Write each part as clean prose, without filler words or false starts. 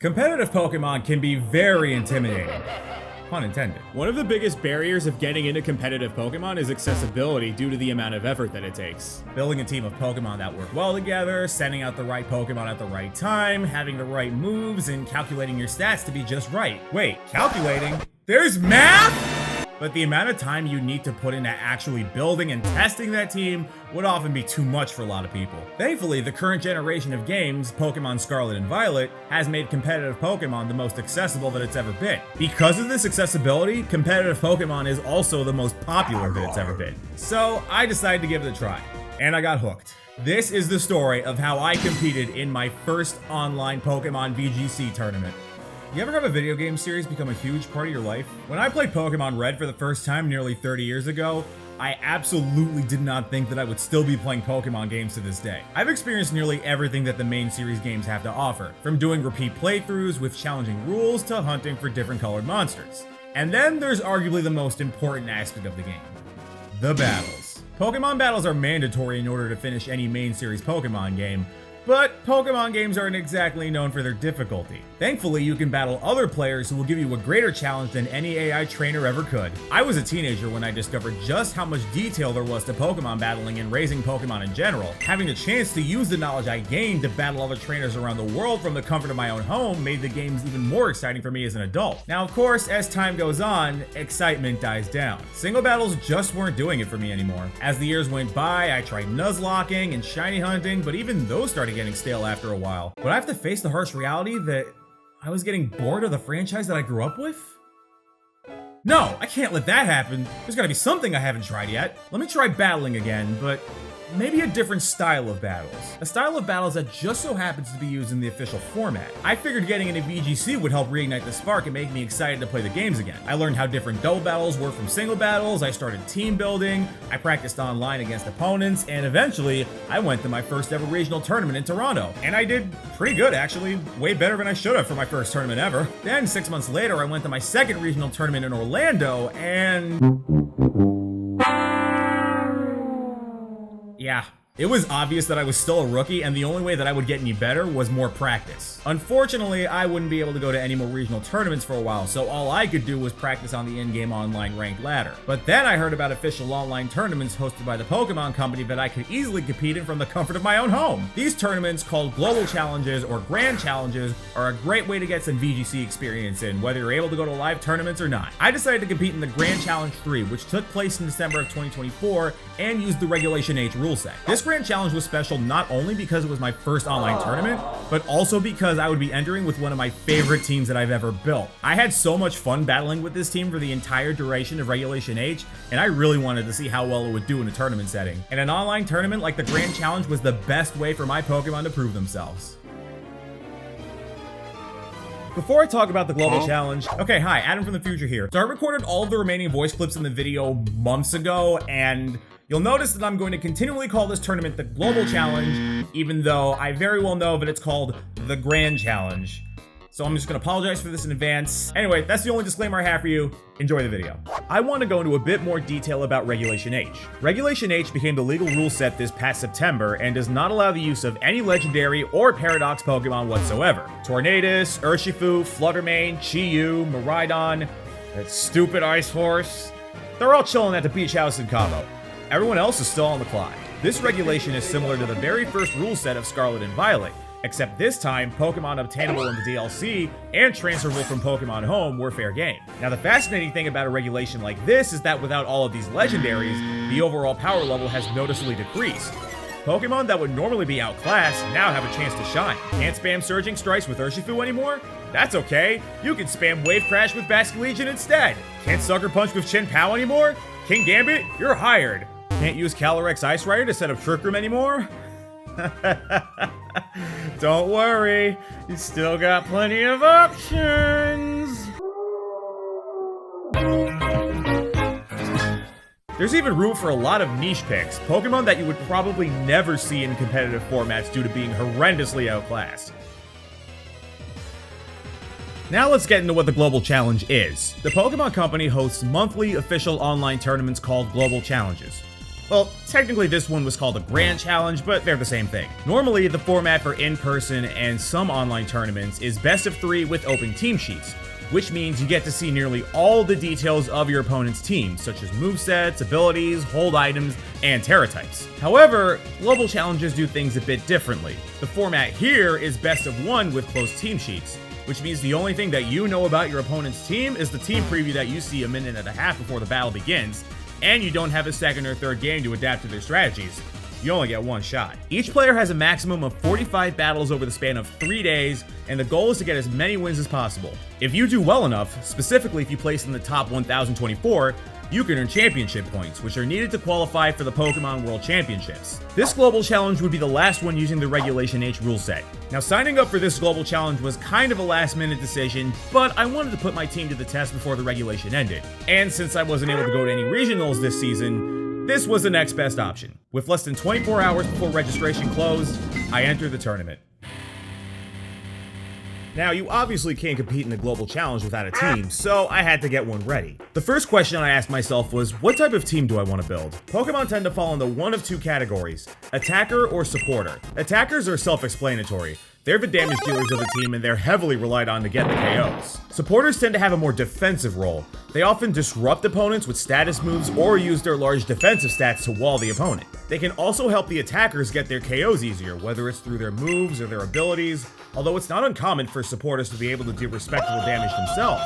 Competitive Pokemon can be very intimidating. Pun intended. One of the biggest barriers of getting into competitive Pokemon is accessibility due to the amount of effort that it takes. Building a team of Pokemon that work well together, sending out the right Pokemon at the right time, having the right moves, and calculating your stats to be just right. Wait, calculating? There's math?! But the amount of time you need to put into actually building and testing that team would often be too much for a lot of people. Thankfully, the current generation of games, Pokemon Scarlet and Violet, has made competitive Pokemon the most accessible that it's ever been. Because of this accessibility, competitive Pokemon is also the most popular that it's ever been. So I decided to give it a try, and I got hooked. This is the story of how I competed in my first online Pokemon VGC tournament. You ever have a video game series become a huge part of your life? When I played Pokemon Red for the first time nearly 30 years ago, I absolutely did not think that I would still be playing Pokemon games to this day. I've experienced nearly everything that the main series games have to offer, from doing repeat playthroughs with challenging rules to hunting for different colored monsters. And then there's arguably the most important aspect of the game: the battles. Pokemon battles are mandatory in order to finish any main series Pokemon game, but Pokemon games aren't exactly known for their difficulty. Thankfully, you can battle other players who will give you a greater challenge than any AI trainer ever could. I was a teenager when I discovered just how much detail there was to Pokemon battling and raising Pokemon in general. Having the chance to use the knowledge I gained to battle other trainers around the world from the comfort of my own home made the games even more exciting for me as an adult. Now, of course, as time goes on, excitement dies down. Single battles just weren't doing it for me anymore. As the years went by, I tried Nuzlocking and shiny hunting, but even those started getting stale after a while. Would I have to face the harsh reality that I was getting bored of the franchise that I grew up with? No, I can't let that happen. There's gotta be something I haven't tried yet. Let me try battling again, but maybe a different style of battles. A style of battles that just so happens to be used in the official format. I figured getting into VGC would help reignite the spark and make me excited to play the games again. I learned how different double battles work from single battles, I started team building, I practiced online against opponents, and eventually, I went to my first ever regional tournament in Toronto. And I did pretty good, actually. Way better than I should have for my first tournament ever. Then, 6 months later, I went to my second regional tournament in Orlando, and yeah, it was obvious that I was still a rookie, and the only way that I would get any better was more practice. Unfortunately, I wouldn't be able to go to any more regional tournaments for a while, so all I could do was practice on the in-game online ranked ladder. But then I heard about official online tournaments hosted by the Pokemon Company that I could easily compete in from the comfort of my own home. These tournaments, called Global Challenges or Grand Challenges, are a great way to get some VGC experience in, whether you're able to go to live tournaments or not. I decided to compete in the Grand Challenge 3, which took place in December of 2024, and used the Regulation H rule set. This Grand Challenge was special not only because it was my first online tournament, but also because I would be entering with one of my favorite teams that I've ever built. I had so much fun battling with this team for the entire duration of Regulation H, and I really wanted to see how well it would do in a tournament setting. And an online tournament like the Grand Challenge was the best way for my Pokemon to prove themselves. Before I talk about the Global Challenge, okay, hi, Adam from the future here. So I recorded all of the remaining voice clips in the video months ago, and you'll notice that I'm going to continually call this tournament the Global Challenge, even though I very well know that it's called the Grand Challenge. So I'm just gonna apologize for this in advance. Anyway, that's the only disclaimer I have for you. Enjoy the video. I want to go into a bit more detail about Regulation H. Regulation H became the legal rule set this past September and does not allow the use of any legendary or paradox Pokemon whatsoever. Tornadus, Urshifu, Fluttermane, Chi-Yu, Miraidon, that stupid Ice Horse, they're all chilling at the beach house in Cabo. Everyone else is still on the clock. This regulation is similar to the very first rule set of Scarlet and Violet, except this time, Pokemon obtainable in the DLC and transferable from Pokemon Home were fair game. Now, the fascinating thing about a regulation like this is that without all of these legendaries, the overall power level has noticeably decreased. Pokemon that would normally be outclassed now have a chance to shine. Can't spam Surging Strikes with Urshifu anymore? That's okay. You can spam Wave Crash with Basculegion instead. Can't Sucker Punch with Chien-Pao anymore? King Gambit, you're hired. Can't use Calyrex Ice Rider to set up Trick Room anymore? Don't worry, you still got plenty of options. There's even room for a lot of niche picks, Pokemon that you would probably never see in competitive formats due to being horrendously outclassed. Now let's get into what the Global Challenge is. The Pokemon Company hosts monthly official online tournaments called Global Challenges. Well, technically this one was called a Grand Challenge, but they're the same thing. Normally, the format for in-person and some online tournaments is best of 3 with open team sheets, which means you get to see nearly all the details of your opponent's team, such as movesets, abilities, hold items, and Terra types. However, global challenges do things a bit differently. The format here is best of 1 with closed team sheets, which means the only thing that you know about your opponent's team is the team preview that you see a minute and a half before the battle begins, and you don't have a second or third game to adapt to their strategies. You only get one shot. Each player has a maximum of 45 battles over the span of 3 days, and the goal is to get as many wins as possible. If you do well enough, specifically if you place in the top 1024, you can earn championship points, which are needed to qualify for the Pokemon World Championships. This global challenge would be the last one using the Regulation H rule set. Now, signing up for this global challenge was kind of a last-minute decision, but I wanted to put my team to the test before the regulation ended. And since I wasn't able to go to any regionals this season, this was the next best option. With less than 24 hours before registration closed, I entered the tournament. Now, you obviously can't compete in the global challenge without a team, so I had to get one ready. The first question I asked myself was, what type of team do I want to build? Pokemon tend to fall into one of 2 categories, attacker or supporter. Attackers are self-explanatory. They're the damage dealers of the team, and they're heavily relied on to get the KOs. Supporters tend to have a more defensive role. They often disrupt opponents with status moves or use their large defensive stats to wall the opponent. They can also help the attackers get their KOs easier, whether it's through their moves or their abilities, although it's not uncommon for supporters to be able to do respectable damage themselves.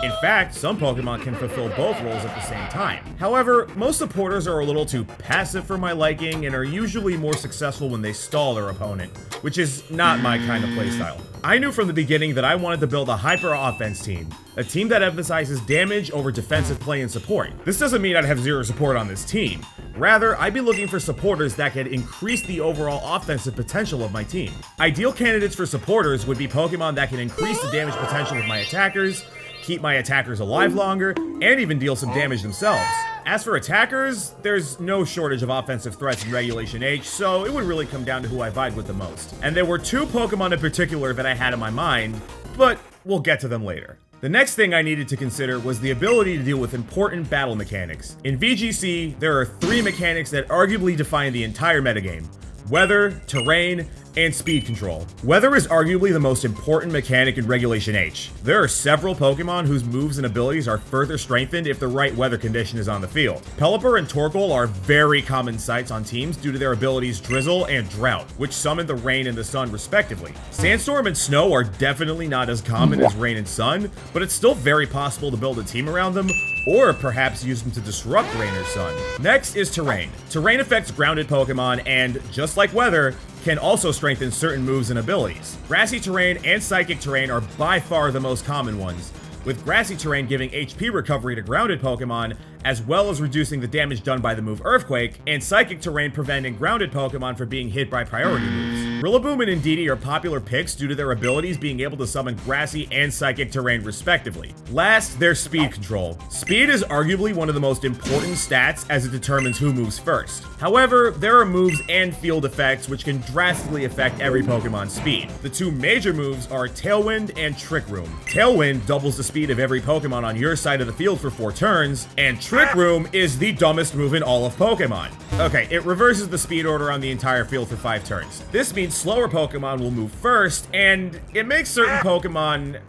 In fact, some Pokemon can fulfill both roles at the same time. However, most supporters are a little too passive for my liking and are usually more successful when they stall their opponent, which is not my kind of playstyle. I knew from the beginning that I wanted to build a hyper-offense team, a team that emphasizes damage over defensive play and support. This doesn't mean I'd have zero support on this team. Rather, I'd be looking for supporters that could increase the overall offensive potential of my team. Ideal candidates for supporters would be Pokemon that can increase the damage potential of my attackers, keep my attackers alive longer, and even deal some damage themselves. As for attackers, there's no shortage of offensive threats in Regulation H, so it would really come down to who I vibe with the most. And there were 2 Pokemon in particular that I had in my mind, but we'll get to them later. The next thing I needed to consider was the ability to deal with important battle mechanics. In VGC, there are 3 mechanics that arguably define the entire metagame: weather, terrain, and speed control. Weather is arguably the most important mechanic in Regulation H. There are several Pokemon whose moves and abilities are further strengthened if the right weather condition is on the field. Pelipper and Torkoal are very common sights on teams due to their abilities Drizzle and Drought, which summon the rain and the sun respectively. Sandstorm and Snow are definitely not as common as Rain and Sun, but it's still very possible to build a team around them, or perhaps use them to disrupt Rain or Sun. Next is Terrain. Terrain affects grounded Pokemon and, just like weather, can also strengthen certain moves and abilities. Grassy Terrain and Psychic Terrain are by far the most common ones, with Grassy Terrain giving HP recovery to grounded Pokemon, as well as reducing the damage done by the move Earthquake, and Psychic Terrain preventing grounded Pokemon from being hit by priority moves. Rillaboom and Indeedee are popular picks due to their abilities being able to summon Grassy and Psychic Terrain respectively. Last, there's speed control. Speed is arguably one of the most important stats as it determines who moves first. However, there are moves and field effects which can drastically affect every Pokemon's speed. The 2 major moves are Tailwind and Trick Room. Tailwind doubles the speed of every Pokemon on your side of the field for 4 turns, and Trick Room is the dumbest move in all of Pokemon. Okay, it reverses the speed order on the entire field for 5 turns. This means slower Pokemon will move first, and it makes certain Pokemon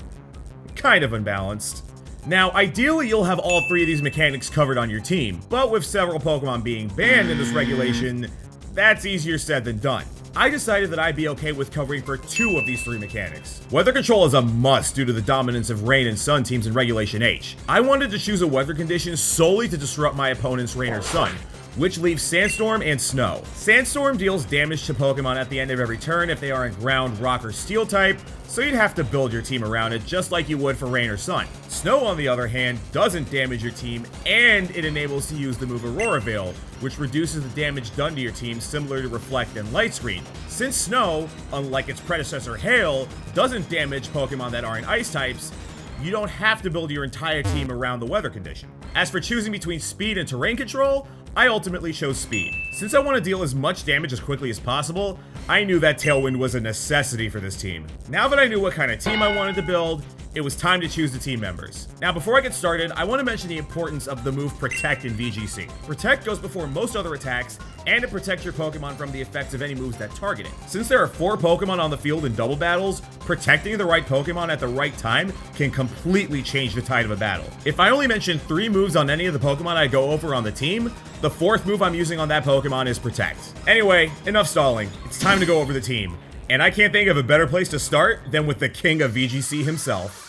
kind of unbalanced. Now, ideally you'll have all 3 of these mechanics covered on your team, but with several Pokemon being banned in this regulation, that's easier said than done. I decided that I'd be okay with covering for 2 of these 3 mechanics. Weather control is a must due to the dominance of Rain and Sun teams in Regulation H. I wanted to choose a weather condition solely to disrupt my opponent's Rain or Sun, which leaves Sandstorm and Snow. Sandstorm deals damage to Pokemon at the end of every turn if they are in Ground, Rock, or Steel type, so you'd have to build your team around it just like you would for Rain or Sun. Snow, on the other hand, doesn't damage your team, and it enables to use the move Aurora Veil, which reduces the damage done to your team similar to Reflect and Light Screen. Since Snow, unlike its predecessor Hail, doesn't damage Pokemon that are in Ice types, you don't have to build your entire team around the weather condition. As for choosing between speed and terrain control, I ultimately chose speed. Since I want to deal as much damage as quickly as possible, I knew that Tailwind was a necessity for this team. Now that I knew what kind of team I wanted to build, it was time to choose the team members. Now, before I get started, I want to mention the importance of the move Protect in VGC. Protect goes before most other attacks, and it protects your Pokemon from the effects of any moves that target it. Since there are 4 Pokemon on the field in double battles, protecting the right Pokemon at the right time can completely change the tide of a battle. If I only mention 3 moves on any of the Pokemon I go over on the team, the 4th move I'm using on that Pokemon is Protect. Anyway, enough stalling. It's time to go over the team. And I can't think of a better place to start than with the king of VGC himself.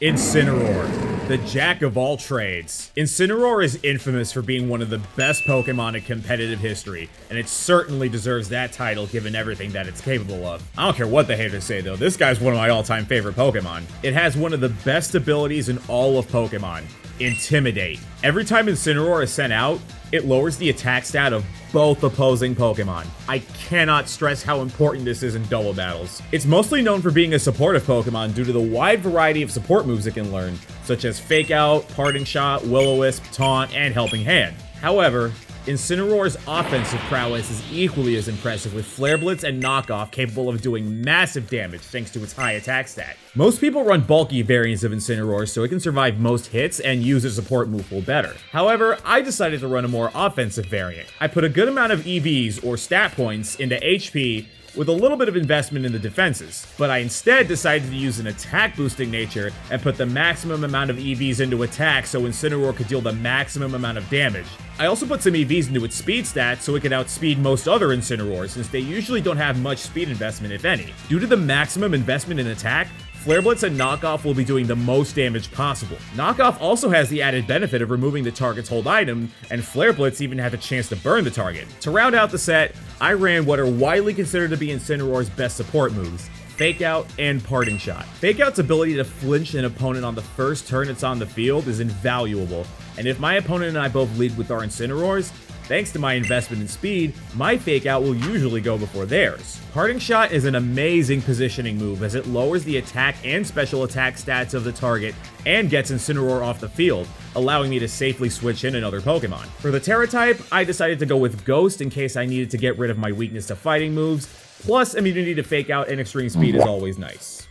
Incineroar, the jack of all trades. Incineroar is infamous for being one of the best Pokemon in competitive history, and it certainly deserves that title given everything that it's capable of. I don't care what the haters say though, this guy's one of my all-time favorite Pokemon. It has one of the best abilities in all of Pokemon, Intimidate. Every time Incineroar is sent out, it lowers the attack stat of both opposing Pokemon. I cannot stress how important this is in double battles. It's mostly known for being a supportive Pokemon due to the wide variety of support moves it can learn, such as Fake Out, Parting Shot, Will-O-Wisp, Taunt, and Helping Hand. However, Incineroar's offensive prowess is equally as impressive, with Flare Blitz and Knockoff capable of doing massive damage thanks to its high attack stat. Most people run bulky variants of Incineroar so it can survive most hits and use a support move pool better. However, I decided to run a more offensive variant. I put a good amount of EVs, or stat points, into HP, with a little bit of investment in the defenses, but I instead decided to use an attack boosting nature and put the maximum amount of EVs into attack so Incineroar could deal the maximum amount of damage. I also put some EVs into its speed stats so it could outspeed most other Incineroars, since they usually don't have much speed investment if any. Due to the maximum investment in attack, Flare Blitz and Knockoff will be doing the most damage possible. Knockoff also has the added benefit of removing the target's hold item, and Flare Blitz even has a chance to burn the target. To round out the set, I ran what are widely considered to be Incineroar's best support moves, Fake Out and Parting Shot. Fake Out's ability to flinch an opponent on the first turn it's on the field is invaluable, and if my opponent and I both lead with our Incineroars, thanks to my investment in speed, my Fake Out will usually go before theirs. Parting Shot is an amazing positioning move as it lowers the attack and special attack stats of the target and gets Incineroar off the field, allowing me to safely switch in another Pokemon. For the Terra type, I decided to go with Ghost in case I needed to get rid of my weakness to fighting moves, plus immunity to Fake Out and extreme speed is always nice.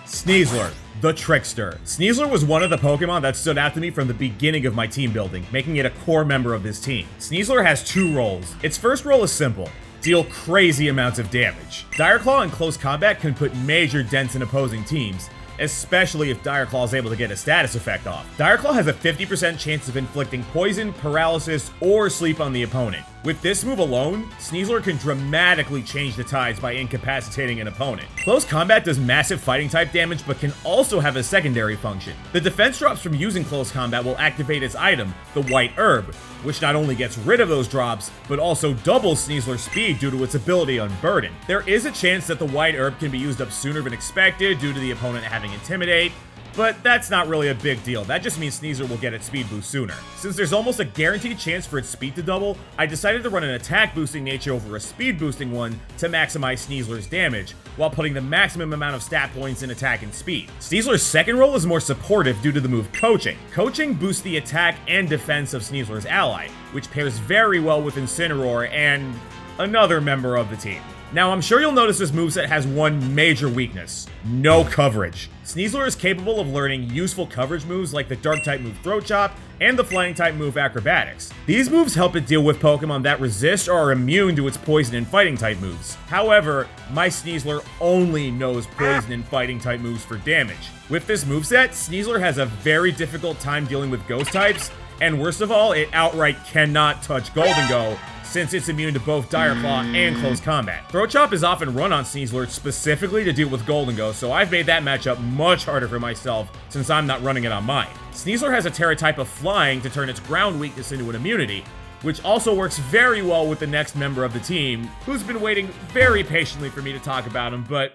Sneasler, the Trickster. Sneasler was one of the Pokemon that stood out to me from the beginning of my team building, making it a core member of this team. Sneasler has 2 roles. Its first role is simple: deal crazy amounts of damage. Dire Claw in close combat can put major dents in opposing teams, especially if Dire Claw is able to get a status effect off. Dire Claw has a 50% chance of inflicting poison, paralysis, or sleep on the opponent. With this move alone, Sneasler can dramatically change the tides by incapacitating an opponent. Close combat does massive fighting type damage but can also have a secondary function. The defense drops from using close combat will activate its item, the White Herb, which not only gets rid of those drops, but also doubles Sneasler's speed due to its ability Unburden. There is a chance that the White Herb can be used up sooner than expected due to the opponent having Intimidate, but that's not really a big deal. That just means Sneasler will get its speed boost sooner. Since there's almost a guaranteed chance for its speed to double, I decided to run an attack boosting nature over a speed boosting one to maximize Sneasler's damage, while putting the maximum amount of stat points in attack and speed. Sneasler's second role is more supportive due to the move Coaching. Coaching boosts the attack and defense of Sneasler's ally, which pairs very well with Incineroar and another member of the team. Now, I'm sure you'll notice this moveset has one major weakness: no coverage. Sneasler is capable of learning useful coverage moves like the Dark-type move Throat Chop and the Flying-type move Acrobatics. These moves help it deal with Pokemon that resist or are immune to its Poison and Fighting-type moves. However, my Sneasler only knows Poison and Fighting-type moves for damage. With this moveset, Sneasler has a very difficult time dealing with Ghost types, and worst of all, it outright cannot touch Goldengo, since it's immune to both Dire Claw and Close Combat. Throat Chop is often run on Sneasler specifically to deal with Goldengo, so I've made that matchup much harder for myself since I'm not running it on mine. Sneasler has a Terra type of Flying to turn its ground weakness into an immunity, which also works very well with the next member of the team, who's been waiting very patiently for me to talk about him, but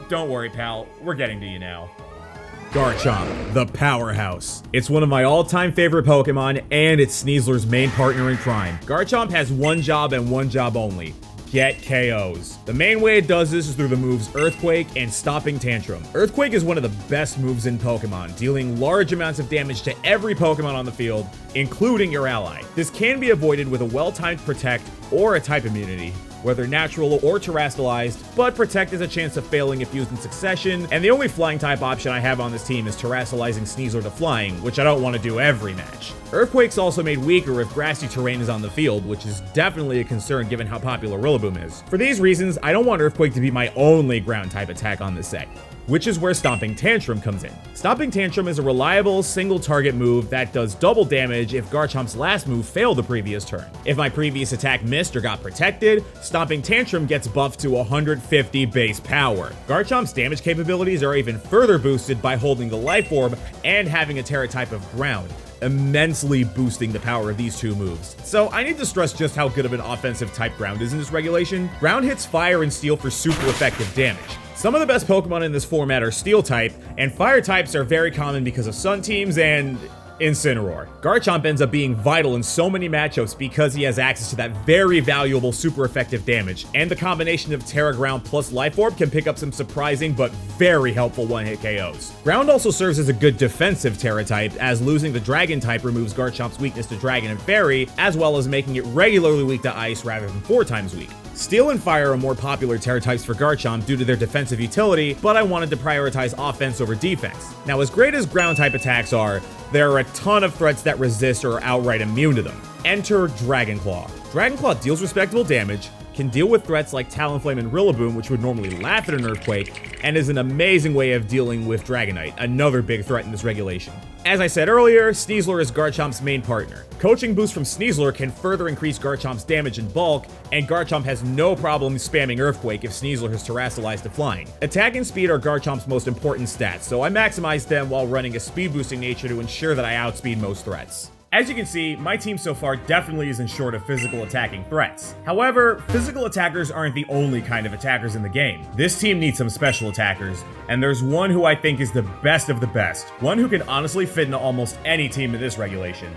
don't worry, pal, we're getting to you now. Garchomp, the powerhouse. It's one of my all-time favorite Pokemon, and it's Sneasler's main partner in crime. Garchomp has one job and one job only: get KOs. The main way it does this is through the moves Earthquake and Stomping Tantrum. Earthquake is one of the best moves in Pokemon, dealing large amounts of damage to every Pokemon on the field, including your ally. This can be avoided with a well-timed Protect or a type immunity, whether natural or terastallized, but Protect is a chance of failing if used in succession, and the only flying type option I have on this team is terastallizing Sneasler to flying, which I don't want to do every match. Earthquake's also made weaker if grassy terrain is on the field, which is definitely a concern given how popular Rillaboom is. For these reasons, I don't want Earthquake to be my only ground type attack on this set, which is where Stomping Tantrum comes in. Stomping Tantrum is a reliable single target move that does double damage if Garchomp's last move failed the previous turn. If my previous attack missed or got protected, Stomping Tantrum gets buffed to 150 base power. Garchomp's damage capabilities are even further boosted by holding the Life Orb and having a Terra type of ground, immensely boosting the power of these two moves. So I need to stress just how good of an offensive type ground is in this regulation. Ground hits fire and steel for super effective damage. Some of the best Pokemon in this format are Steel type, and Fire types are very common because of Sun teams and Incineroar. Garchomp ends up being vital in so many matchups because he has access to that very valuable super effective damage, and the combination of Terra Ground plus Life Orb can pick up some surprising but very helpful one-hit KOs. Ground also serves as a good defensive Terra type, as losing the Dragon type removes Garchomp's weakness to Dragon and Fairy, as well as making it regularly weak to Ice rather than 4 times weak. Steel and Fire are more popular Terra types for Garchomp due to their defensive utility, but I wanted to prioritize offense over defense. Now, as great as ground type attacks are, there are a ton of threats that resist or are outright immune to them. Enter Dragon Claw. Dragon Claw deals respectable damage, can deal with threats like Talonflame and Rillaboom, which would normally laugh at an Earthquake, and is an amazing way of dealing with Dragonite, another big threat in this regulation. As I said earlier, Sneasler is Garchomp's main partner. Coaching boost from Sneasler can further increase Garchomp's damage in bulk, and Garchomp has no problem spamming Earthquake if Sneasler has terastallized to flying. Attack and speed are Garchomp's most important stats, so I maximize them while running a speed boosting nature to ensure that I outspeed most threats. As you can see, my team so far definitely isn't short of physical attacking threats. However, physical attackers aren't the only kind of attackers in the game. This team needs some special attackers, and there's one who I think is the best of the best. One who can honestly fit into almost any team in this regulation.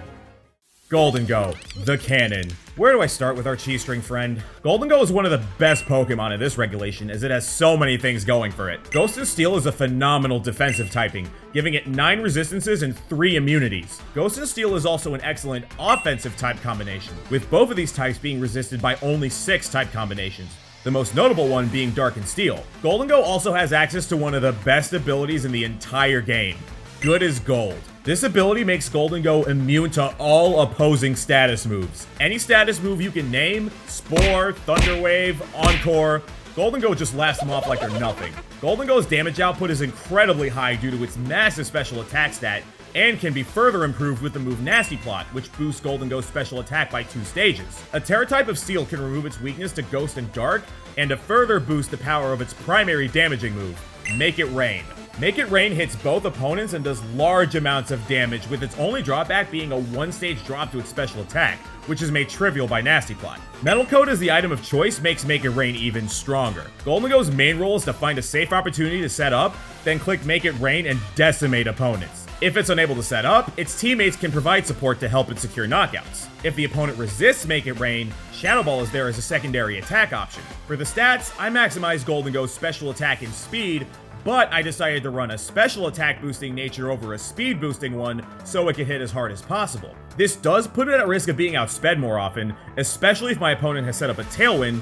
Gholdengo, the Cannon. Where do I start with our cheese string friend? Gholdengo is one of the best Pokemon in this regulation as it has so many things going for it. Ghost and Steel is a phenomenal defensive typing, giving it 9 resistances and 3 immunities. Ghost and Steel is also an excellent offensive type combination, with both of these types being resisted by only 6 type combinations, the most notable one being Dark and Steel. Gholdengo also has access to one of the best abilities in the entire game, Good as Gold. This ability makes Gholdengo immune to all opposing status moves. Any status move you can name, Spore, Thunder Wave, Encore, Gholdengo just lasts them off like they're nothing. Gholdengo's damage output is incredibly high due to its massive special attack stat, and can be further improved with the move Nasty Plot, which boosts Gholdengo's special attack by 2 stages. A Terra type of Steel can remove its weakness to Ghost and Dark, and to further boost the power of its primary damaging move, Make It Rain. Make It Rain hits both opponents and does large amounts of damage, with its only drawback being a 1-stage drop to its special attack, which is made trivial by Nasty Plot. Metal Coat as the item of choice makes Make It Rain even stronger. Gholdengo's main role is to find a safe opportunity to set up, then click Make It Rain and decimate opponents. If it's unable to set up, its teammates can provide support to help it secure knockouts. If the opponent resists Make It Rain, Shadow Ball is there as a secondary attack option. For the stats, I maximized Gholdengo's special attack and speed, but I decided to run a special attack boosting nature over a speed boosting one so it could hit as hard as possible. This does put it at risk of being outsped more often, especially if my opponent has set up a Tailwind,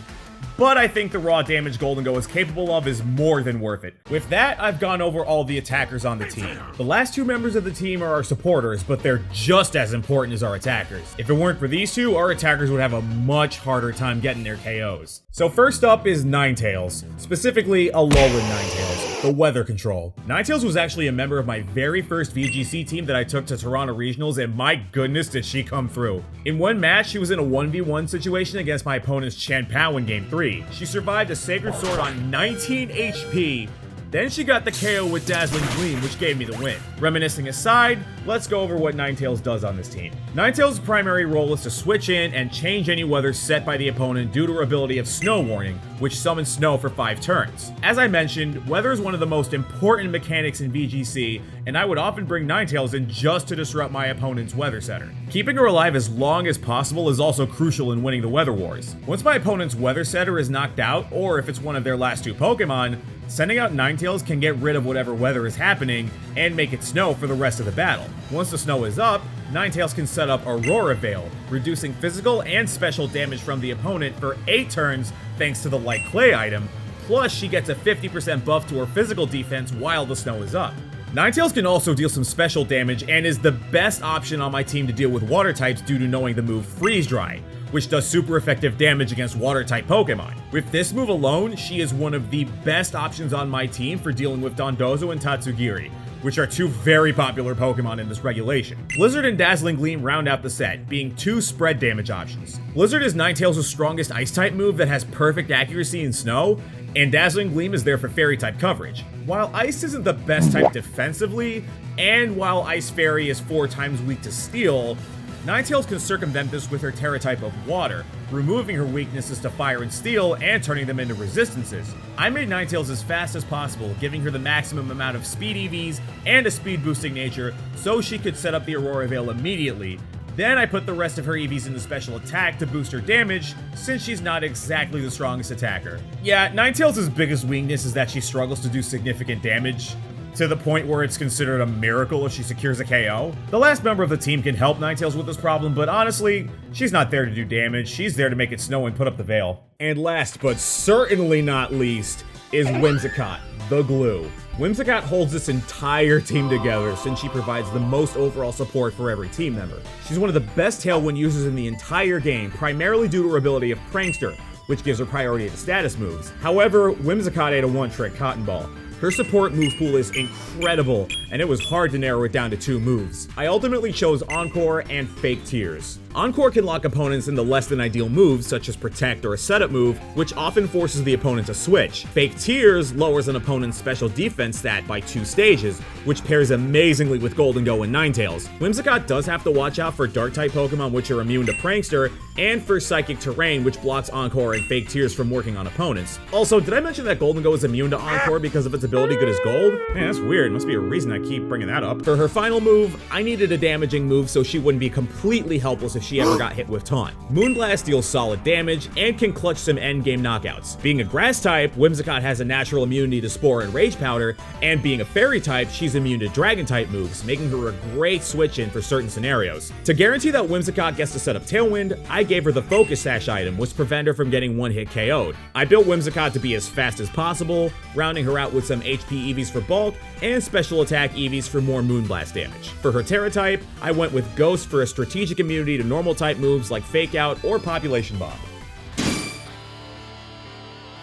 but I think the raw damage Gholdengo is capable of is more than worth it. With that, I've gone over all the attackers on the team. The last 2 members of the team are our supporters, but they're just as important as our attackers. If it weren't for these 2, our attackers would have a much harder time getting their KOs. So first up is Ninetales, specifically Alolan Ninetales, the Weather Control. Ninetales was actually a member of my very first VGC team that I took to Toronto Regionals, and my goodness did she come through. In one match, she was in a 1v1 situation against my opponent's Chanpao in Game 3. She survived a Sacred Sword on 19 HP, then she got the KO with Dazzling Gleam, which gave me the win. Reminiscing aside, let's go over what Ninetales does on this team. Ninetales' primary role is to switch in and change any weather set by the opponent due to her ability of Snow Warning, which summons snow for 5 turns. As I mentioned, weather is one of the most important mechanics in VGC, and I would often bring Ninetales in just to disrupt my opponent's weather setter. Keeping her alive as long as possible is also crucial in winning the weather wars. Once my opponent's weather setter is knocked out, or if it's one of their last 2 Pokemon, sending out Ninetales can get rid of whatever weather is happening and make it snow for the rest of the battle. Once the snow is up, Ninetales can set up Aurora Veil, reducing physical and special damage from the opponent for 8 turns thanks to the Light Clay item, plus she gets a 50% buff to her physical defense while the snow is up. Ninetales can also deal some special damage and is the best option on my team to deal with water types due to knowing the move Freeze Dry, which does super effective damage against water-type Pokemon. With this move alone, she is one of the best options on my team for dealing with Dondozo and Tatsugiri, which are 2 very popular Pokemon in this regulation. Blizzard and Dazzling Gleam round out the set, being 2 spread damage options. Blizzard is Ninetales' strongest Ice-type move that has perfect accuracy in Snow, and Dazzling Gleam is there for Fairy-type coverage. While Ice isn't the best type defensively, and while Ice Fairy is 4 times weak to Steel, Ninetales can circumvent this with her Terra type of Water, removing her weaknesses to Fire and Steel and turning them into resistances. I made Ninetales as fast as possible, giving her the maximum amount of speed EVs and a speed boosting nature so she could set up the Aurora Veil immediately. Then I put the rest of her EVs into special attack to boost her damage, since she's not exactly the strongest attacker. Yeah, Ninetales' biggest weakness is that she struggles to do significant damage, to the point where it's considered a miracle if she secures a KO. The last member of the team can help Ninetales with this problem, but honestly, she's not there to do damage, she's there to make it snow and put up the veil. And last but certainly not least is Whimsicott, the glue. Whimsicott holds this entire team together since she provides the most overall support for every team member. She's one of the best Tailwind users in the entire game, primarily due to her ability of Prankster, which gives her priority to status moves. However, Whimsicott ate a one-trick Cotton Ball. Her support move pool is incredible, and it was hard to narrow it down to 2 moves. I ultimately chose Encore and Fake Tears. Encore can lock opponents into less than ideal moves, such as Protect or a setup move, which often forces the opponent to switch. Fake Tears lowers an opponent's special defense stat by 2 stages, which pairs amazingly with Goldengo and Ninetales. Whimsicott does have to watch out for Dark-type Pokemon which are immune to Prankster, and for Psychic Terrain, which blocks Encore and Fake Tears from working on opponents. Also, did I mention that Goldengo is immune to Encore because of its ability good as gold? Man, that's weird. Must be a reason I keep bringing that up. For her final move, I needed a damaging move so she wouldn't be completely helpless if she ever got hit with Taunt. Moonblast deals solid damage and can clutch some endgame knockouts. Being a grass type, Whimsicott has a natural immunity to Spore and Rage Powder, and being a fairy type, she's immune to dragon type moves, making her a great switch in for certain scenarios. To guarantee that Whimsicott gets to set up Tailwind, I gave her the Focus Sash item, which prevents her from getting one-hit KO'd. I built Whimsicott to be as fast as possible, rounding her out with some HP EVs for bulk, and special attack EVs for more Moonblast damage. For her Terra type, I went with Ghost for a strategic immunity to normal type moves like Fake Out or Population Bomb.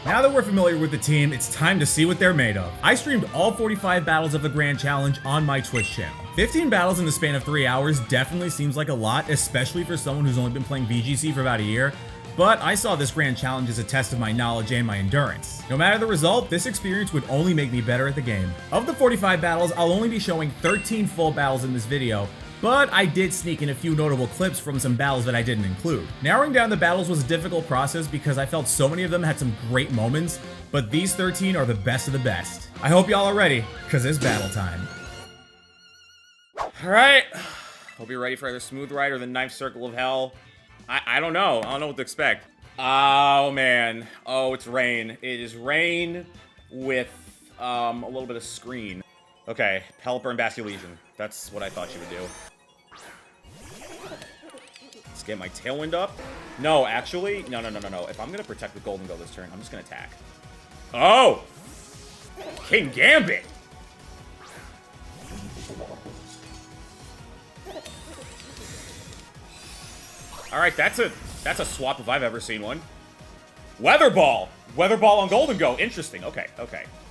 Now that we're familiar with the team, it's time to see what they're made of. I streamed all 45 battles of the Grand Challenge on my Twitch channel. 15 battles in the span of 3 hours definitely seems like a lot, especially for someone who's only been playing VGC for about a year. But I saw this Grand Challenge as a test of my knowledge and my endurance. No matter the result, this experience would only make me better at the game. Of the 45 battles, I'll only be showing 13 full battles in this video, but I did sneak in a few notable clips from some battles that I didn't include. Narrowing down the battles was a difficult process because I felt so many of them had some great moments, but these 13 are the best of the best. I hope y'all are ready, because it's battle time. Alright, hope you're ready for either Smooth Ride or the Ninth Circle of Hell. I don't know. I don't know what to expect. Oh, man. Oh, it's rain. It is rain with a little bit of screen. Okay, Pelipper and Basculegion. That's what I thought she would do. Let's get my Tailwind up. No, actually, no. If I'm going to protect with Goldengo this turn, I'm just going to attack. Oh! King Gambit! Alright, that's a swap if I've ever seen one. Weather Ball! Weather Ball on Goldengo. Interesting. Okay.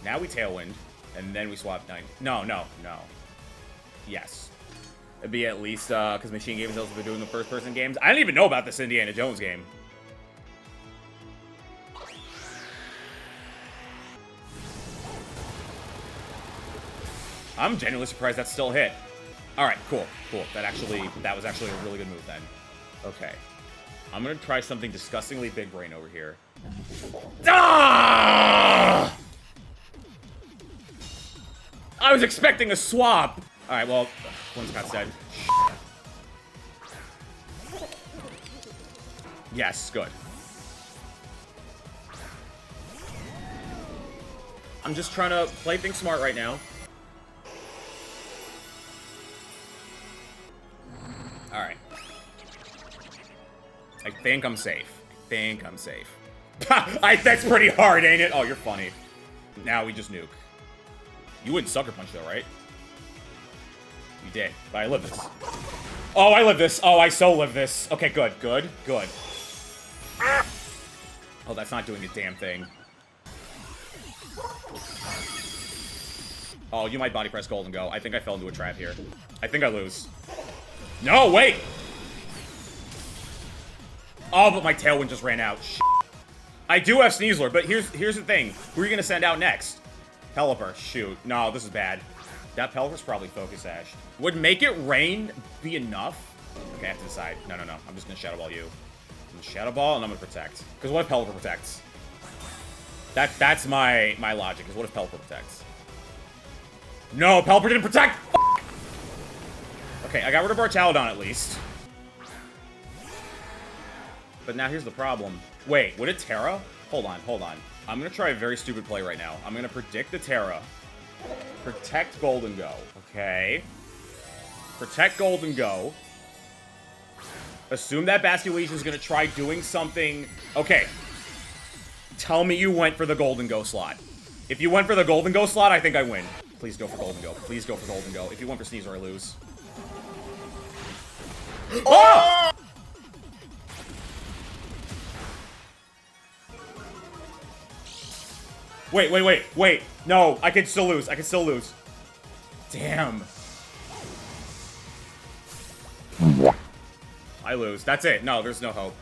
Now we Tailwind, and then we swap 9. No. Yes. It'd be at least, because Machine Games has been doing the first-person games. I didn't even know about this Indiana Jones game. I'm genuinely surprised that still hit. All right, cool. That was actually a really good move then. Okay. I'm gonna try something disgustingly big brain over here. Ah! I was expecting a swap. All right, well, one Scott's dead. Yes, good. I'm just trying to play things smart right now. All right. I think I'm safe. That's pretty hard, ain't it? Oh, you're funny. Now we just nuke. You wouldn't Sucker Punch, though, right? You did, but I live this. Oh, I live this. Oh, I so live this. Okay, good. Oh, that's not doing a damn thing. Oh, you might body press gold and go. I think I fell into a trap here. I think I lose. No, wait! Oh, but my Tailwind just ran out. Shit. I do have Sneasler, but here's the thing. Who are you gonna send out next? Pelipper. Shoot. No, this is bad. That Pelipper's probably Focus Sash. Would Make It Rain be enough? Okay, I have to decide. No. I'm just gonna Shadow Ball you. I'm gonna Shadow Ball, and I'm gonna Protect. Because what if Pelipper protects? That's my logic, is what if Pelipper protects? No, Pelipper didn't protect! Fuck! Okay, I got rid of our Talodon at least. But now here's the problem. Wait, would it Terra? Hold on. I'm gonna try a very stupid play right now. I'm gonna predict the Terra. Protect Golden Go. Okay. Protect Golden Go. Assume that Basculesion's gonna try doing something. Okay. Tell me you went for the Golden Go slot. If you went for the Golden Go slot, I think I win. Please go for Golden Go. Please go for Golden Go. If you went for Sneasler, I lose. Oh! Wait. No, I can still lose. Damn. I lose. That's it. No, there's no hope.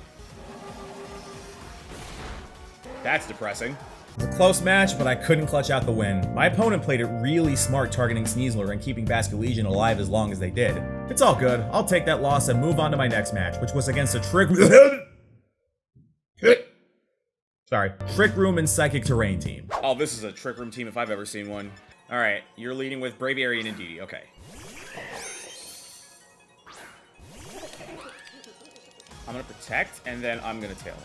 That's depressing. It was a close match, but I couldn't clutch out the win. My opponent played it really smart, targeting Sneasler and keeping Basculegion alive as long as they did. It's all good. I'll take that loss and move on to my next match, which was against a Trick Room and Psychic Terrain team. Oh, this is a Trick Room team if I've ever seen one. All right, you're leading with Braviary and Indeedee. Okay. I'm gonna Protect, and then I'm gonna Tailwind.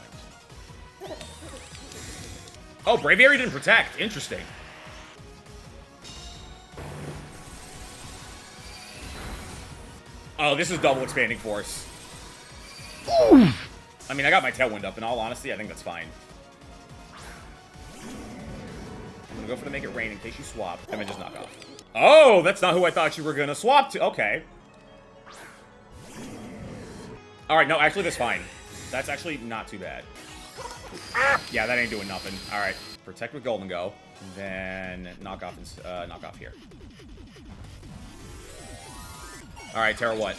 Oh, Braviary didn't Protect. Interesting. Oh, this is double Expanding Force. I mean, I got my Tailwind up. In all honesty, I think that's fine. I'm gonna go for the Make It Rain in case you swap, and then just knock off. Oh, that's not who I thought you were gonna swap to. Okay. All right, no, actually, that's fine. That's actually not too bad. Yeah, that ain't doing nothing. All right, Protect with Golden Go, then knock off here. All right, Terra what?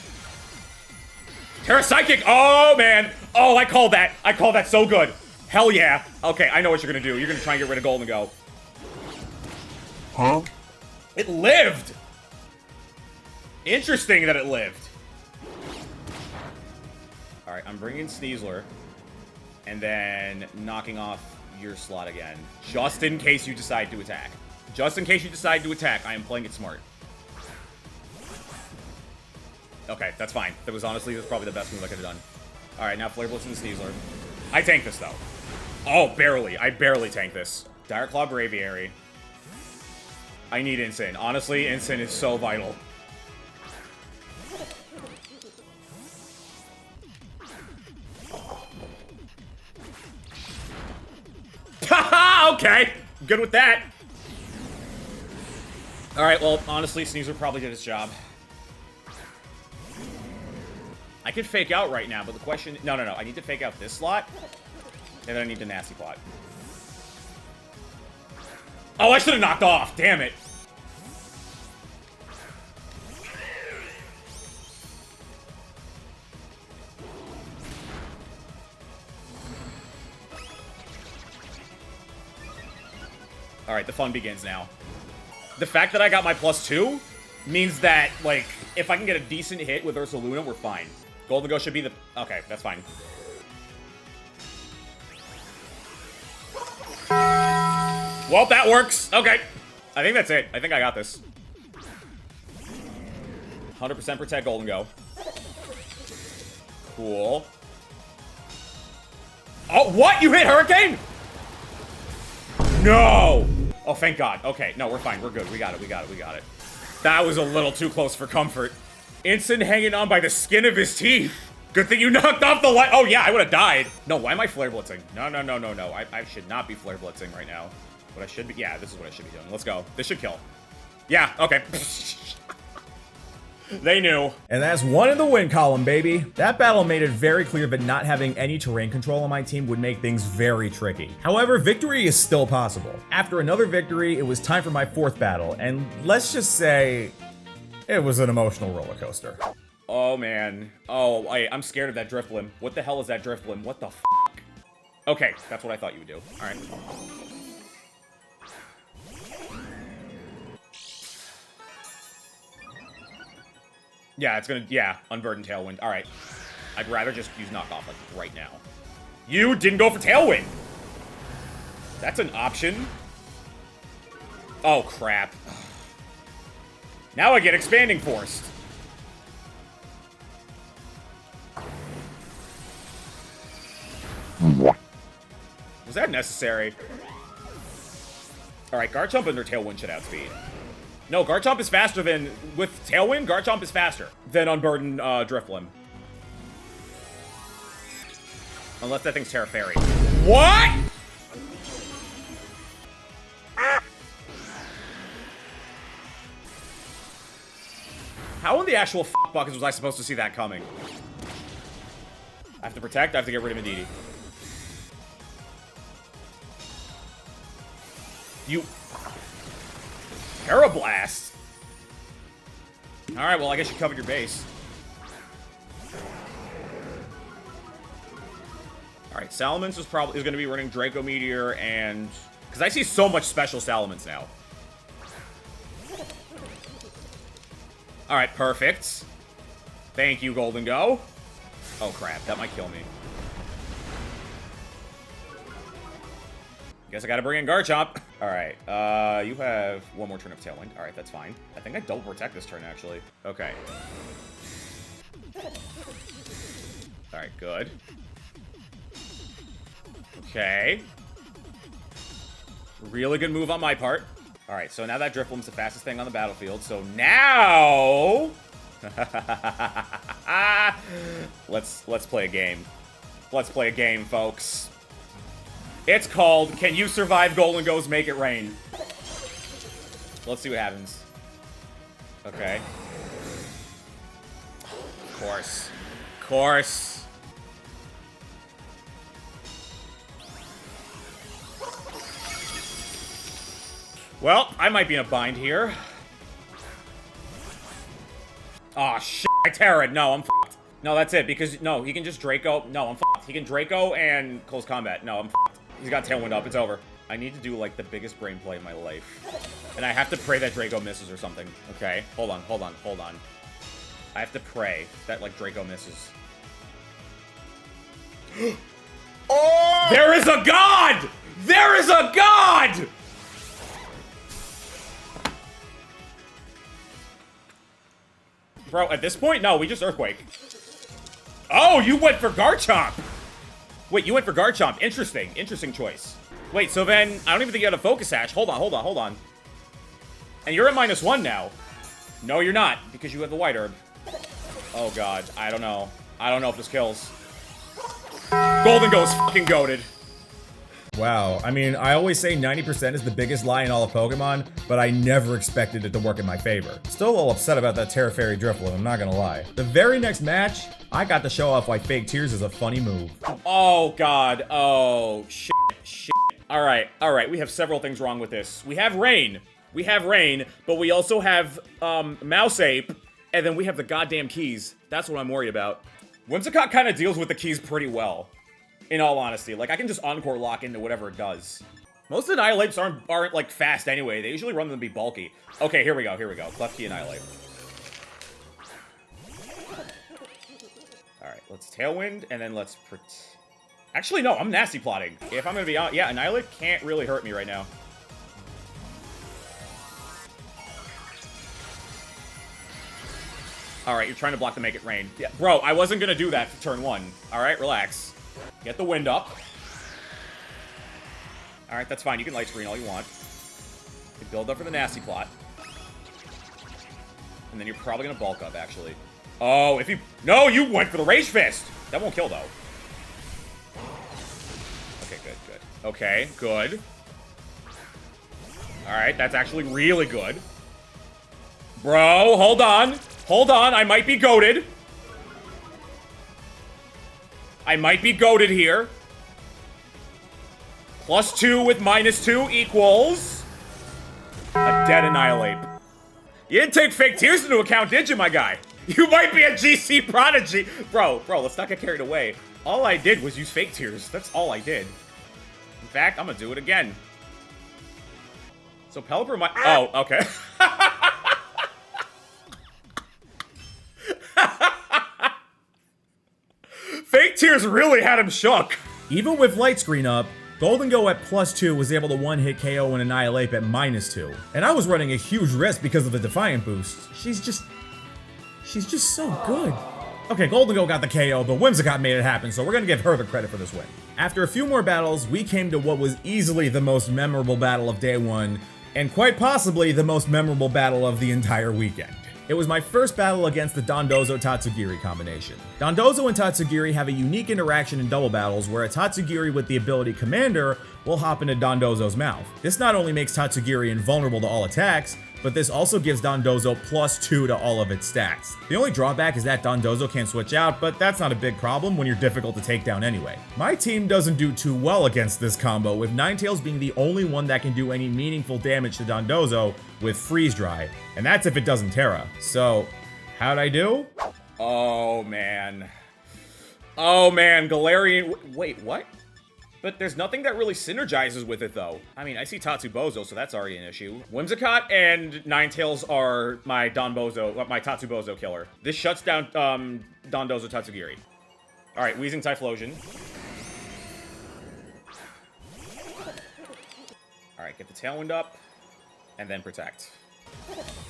Terra Psychic! Oh, man! Oh, I called that! I called that so good! Hell yeah! Okay, I know what you're gonna do. You're gonna try and get rid of Golden Go. Huh? It lived! Interesting that it lived. Alright, I'm bringing Sneasler. And then knocking off your slot again. Just in case you decide to attack. Just in case you decide to attack, I am playing it smart. Okay, that's fine. That was probably the best move I could have done. Alright, now Flare Blitz and Sneasler. I tank this, though. Oh, barely. I barely tank this. Dire Claw Braviary. I need Instant. Honestly, Instant is so vital. Haha! Okay. Good with that. Alright, well, honestly, Sneasler probably did his job. I could fake out right now, but the question... No. I need to fake out this slot. And then I need the Nasty Plot. Oh, I should have knocked off. Damn it. Alright, the fun begins now. The fact that I got my +2 means that, like, if I can get a decent hit with Ursaluna, we're fine. Golden Ghost should be the... Okay, that's fine. Well, that works. Okay. I think that's it. I think I got this. 100% protect Golden Go. Cool. Oh, what? You hit Hurricane? No! Oh, thank God. Okay, no, we're fine. We're good. We got it. We got it. We got it. That was a little too close for comfort. Instant hanging on by the skin of his teeth. Good thing you knocked off the light. Oh, yeah, I would have died. No, why am I flare blitzing? No, no, no, no, no. I should not be flare blitzing right now. What I should be... Yeah, this is what I should be doing. Let's go. This should kill. Yeah, okay. They knew. And that's one in the win column, baby. That battle made it very clear that not having any terrain control on my team would make things very tricky. However, victory is still possible. After another victory, it was time for my 4th battle, and let's just say it was an emotional roller coaster. Oh, man. Oh, I'm scared of that Drifblim. What the hell is that Drifblim? What the f***? Okay, that's what I thought you would do. All right. Yeah, it's gonna, yeah, Unburden Tailwind. All right. I'd rather just use Knockoff, like, right now. You didn't go for Tailwind! That's an option. Oh, crap. Now I get Expanding Force. Was that necessary? All right, Garchomp under Tailwind should outspeed. No, Garchomp is faster than... With Tailwind, Garchomp is faster than Unburden Drifblim. Unless that thing's Terra Fairy. What?! How in the actual buckets was I supposed to see that coming? I have to protect, I have to get rid of Indeedee. You... Terra Blast! Alright, well, I guess you covered your base. Alright, Salamence is going to be running Draco Meteor and... Because I see so much special Salamence now. Alright, perfect. Thank you, Golden Go. Oh, crap. That might kill me. Guess I gotta bring in Garchomp. Alright, you have one more turn of Tailwind. Alright, that's fine. I think I double protect this turn, actually. Okay. Alright, good. Okay. Really good move on my part. Alright, so now that Drifblim's the fastest thing on the battlefield, so now... Let's play a game. Let's play a game, folks. It's called, Can You Survive Golden Go's Make It Rain? Let's see what happens. Okay. Of course. Of course. Well, I might be in a bind here. Aw, shit. I Terra. No, I'm f***ed. No, that's it, because, no, he can just Draco. No, I'm f***ed. He can Draco and Close Combat. No, I'm f***ed. He's got Tailwind up. It's over. I need to do, like, the biggest brain play of my life. And I have to pray that Draco misses or something. Okay, hold on, hold on, hold on. I have to pray that, like, Draco misses. Oh! There is a god! There is a god! Bro, at this point, no, we just Earthquake. Oh, you went for Garchomp! Wait, you went for Garchomp. Interesting. Interesting choice. Wait, so then, I don't even think you had a Focus Sash. Hold on, hold on, hold on. And you're at -1 now. No, you're not, because you have the White Herb. Oh, God. I don't know. I don't know if this kills. Golden Go's fucking goated. Wow, I mean, I always say 90% is the biggest lie in all of Pokemon, but I never expected it to work in my favor. Still a little upset about that Terra Fairy Drifblim, I'm not gonna lie. The very next match, I got to show off why Fake Tears is a funny move. Oh, God. Oh, shit, shit. Alright, we have several things wrong with this. We have Rain. We have Rain, but we also have, Mouse Ape, and then we have the goddamn keys. That's what I'm worried about. Whimsicott kind of deals with the keys pretty well. In all honesty, like, I can just Encore lock into whatever it does. Most of the Annihilapes aren't like fast anyway. They usually run them to be bulky. Okay, here we go. Clef Key Annihilate. Alright, let's Tailwind, and then let's... Actually, no, I'm nasty plotting. If I'm gonna be honest, yeah, Annihilate can't really hurt me right now. Alright, you're trying to block the Make It Rain. Yeah, bro, I wasn't gonna do that for turn 1. Alright, relax. Get the wind up. Alright, that's fine. You can Light Screen all you want. You build up for the nasty plot. And then you're probably gonna bulk up, actually. Oh, if you... No, you went for the Rage Fist! That won't kill, though. Okay, good. Okay, good. Alright, that's actually really good. Bro, hold on. Hold on, I might be goated. I might be goated here. +2 with -2 equals... a dead Annihilate. You didn't take fake tears into account, did you, my guy? You might be a GC prodigy. Bro, let's not get carried away. All I did was use fake tears. That's all I did. In fact, I'm gonna do it again. So Pelipper might... Oh, okay. Fake tears really had him shook. Even with Light Screen up, Golden Go at +2 was able to one-hit KO and Annihilate at -2. And I was running a huge risk because of the Defiant boost. She's just so good. Okay, Golden Go got the KO, but Whimsicott made it happen, so we're gonna give her the credit for this win. After a few more battles, we came to what was easily the most memorable battle of day 1, and quite possibly the most memorable battle of the entire weekend. It was my first battle against the Dondozo-Tatsugiri combination. Dondozo and Tatsugiri have a unique interaction in double battles where a Tatsugiri with the ability Commander will hop into Dondozo's mouth. This not only makes Tatsugiri invulnerable to all attacks, but this also gives Dondozo +2 to all of its stats. The only drawback is that Dondozo can't switch out, but that's not a big problem when you're difficult to take down anyway. My team doesn't do too well against this combo, with Ninetales being the only one that can do any meaningful damage to Dondozo with Freeze Dry, and that's if it doesn't Terra. So, how'd I do? Oh man. Oh man, Galarian... Wait, what? But there's nothing that really synergizes with it, though. I mean, I see Tatsubozo, so that's already an issue. Whimsicott and Ninetales are my my Tatsubozo killer. This shuts down Dondozo Tatsugiri. All right, Wheezing Typhlosion. All right, get the Tailwind up, and then Protect.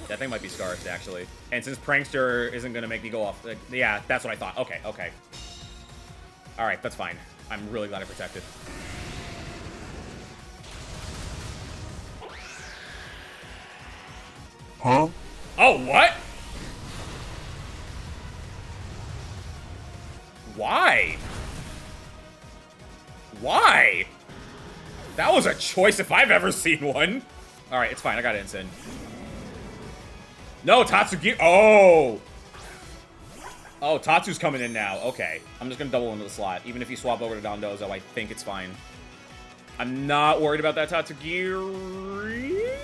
That thing might be Scarfed, actually. And since Prankster isn't gonna make me go off, yeah, that's what I thought. Okay. All right, that's fine. I'm really glad I protected. Huh? Oh, what? Why? Why? That was a choice if I've ever seen one. All right, it's fine. I got Instant. No, Tatsugi. Oh. Oh, Tatsu's coming in now. Okay. I'm just going to double into the slot. Even if you swap over to Dondozo, I think it's fine. I'm not worried about that Tatsugiri.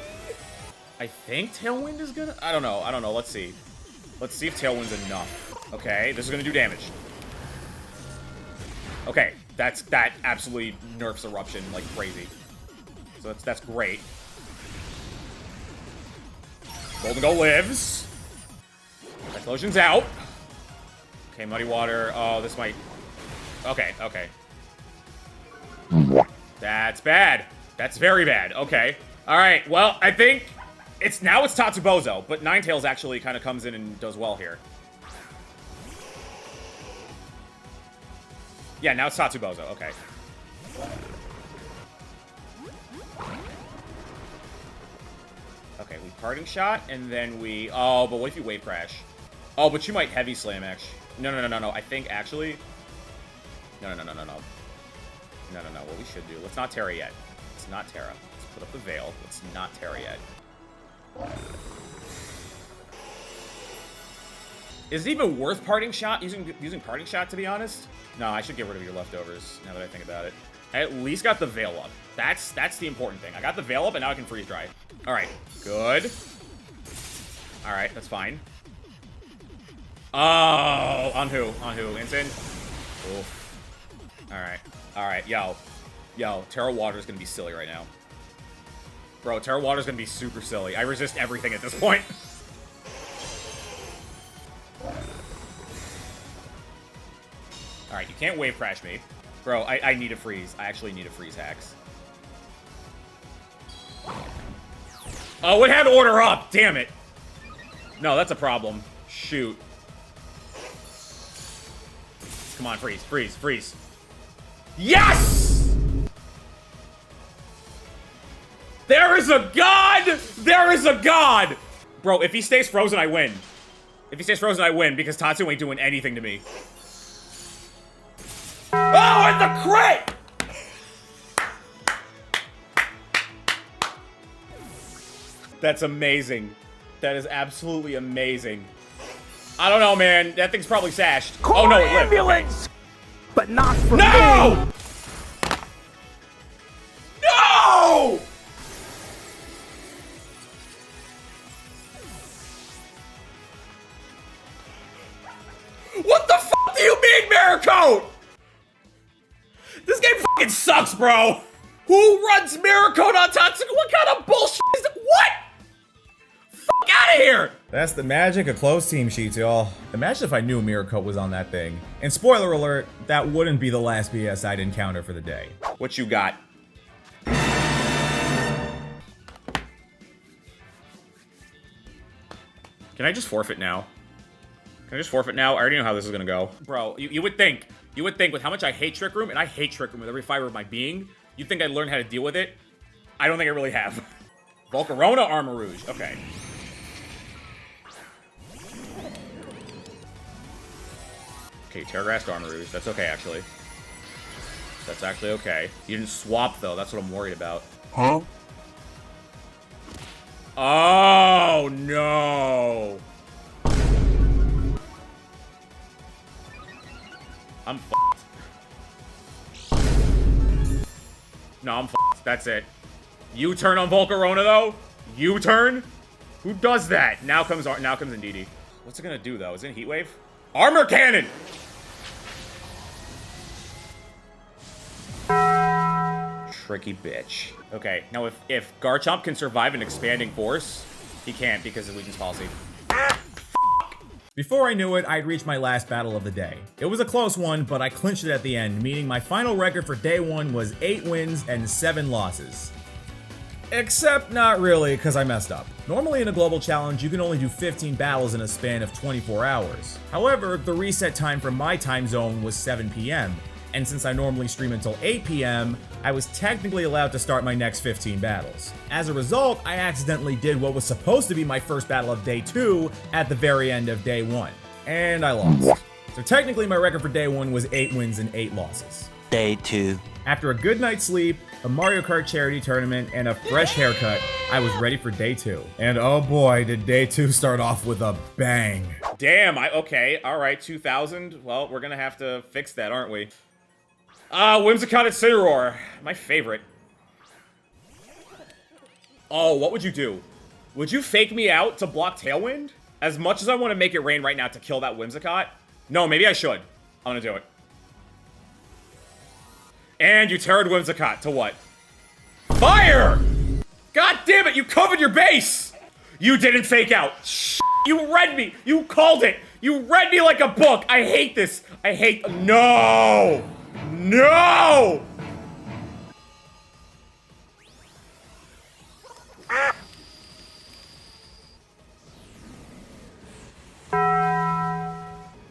I think Tailwind is going to... I don't know. Let's see. Let's see if Tailwind's enough. Okay, this is going to do damage. Okay, that absolutely nerfs Eruption like crazy. So that's great. Golden Go lives. Explosion's out. Okay, Muddy Water. Oh, this might... Okay. That's bad. That's very bad. Okay. All right, well, I think it's Tatsubozo, but Ninetales actually kind of comes in and does well here. Yeah, now it's Tatsubozo. Okay. Okay, we Parting Shot, and then we... Oh, but what if you Wave Crash? Oh, but you might Heavy Slam, actually. No. I think, actually... No. What we should do... Let's not Terra yet. Let's not Terra. Let's put up the Veil. Let's not Terra yet. Is it even worth Parting Shot? Using Parting Shot, to be honest? No, I should get rid of your leftovers, now that I think about it. I at least got the Veil up. That's the important thing. I got the Veil up, and now I can Freeze Dry. Alright, good. Alright, that's fine. Oh, on who? Instant? Oof. Alright, yo. Terra Water is gonna be silly right now. Bro, Terra Water's gonna be super silly. I resist everything at this point. Alright, you can't wave crash me. Bro, I need a freeze. I actually need a freeze hacks. Oh, it had order up! Damn it! No, that's a problem. Shoot. Come on, freeze, freeze, freeze. Yes! There is a god! There is a god! Bro, if he stays frozen, I win. If he stays frozen, I win, because Tatsu ain't doing anything to me. Oh, and the crit! That's amazing. That is absolutely amazing. I don't know, man. That thing's probably sashed. Call oh, no, it lived. ambulance! Okay. But not for No! me! No! What the fuck do you mean, Mirror-Coat? This game fucking sucks, bro. Who runs Mirror-Coat on Tatsu? What kind of bullshit is that? What? Fuck out of here! That's the magic of closed team sheets, y'all. Imagine if I knew Mirror-Coat was on that thing. And spoiler alert, that wouldn't be the last BS I'd encounter for the day. What you got? Can I just forfeit now? Can I just forfeit now? I already know how this is gonna go. Bro, you would think with how much I hate Trick Room, and I hate Trick Room with every fiber of my being, you'd think I'd learn how to deal with it. I don't think I really have. Volcarona Armor Rouge, okay. Okay, Terragrast Armor Rouge, that's okay, actually. That's actually okay. You didn't swap, though, that's what I'm worried about. Huh? Oh, no! I'm f***ed. No, I'm f***ed. That's it. U-turn on Volcarona, though? U-turn? Who does that? Now comes Indeedee. What's it gonna do, though? Is it Heat Wave? Armor Cannon! Tricky bitch. Okay, now if Garchomp can survive an expanding force, he can't because of weakness policy. Before I knew it, I'd reached my last battle of the day. It was a close one, but I clinched it at the end, meaning my final record for day 1 was 8 wins and 7 losses. Except not really, because I messed up. Normally in a global challenge, you can only do 15 battles in a span of 24 hours. However, the reset time for my time zone was 7 PM, and since I normally stream until 8 PM, I was technically allowed to start my next 15 battles. As a result, I accidentally did what was supposed to be my first battle of day 2 at the very end of day 1, and I lost. So technically my record for day 1 was 8 wins and 8 losses. Day 2. After a good night's sleep, a Mario Kart charity tournament, and a fresh haircut, I was ready for day 2. And oh boy, did day 2 start off with a bang. Damn, okay, alright, 2000. Well, we're gonna have to fix that, aren't we? Whimsicott Incineroar. My favorite. Oh, what would you do? Would you fake me out to block Tailwind? As much as I want to make it rain right now to kill that Whimsicott. No, maybe I should. I'm gonna do it. And you Terra'd Whimsicott to what? Fire! God damn it, you covered your base! You didn't fake out. You read me. You called it. You read me like a book. I hate this. No! No!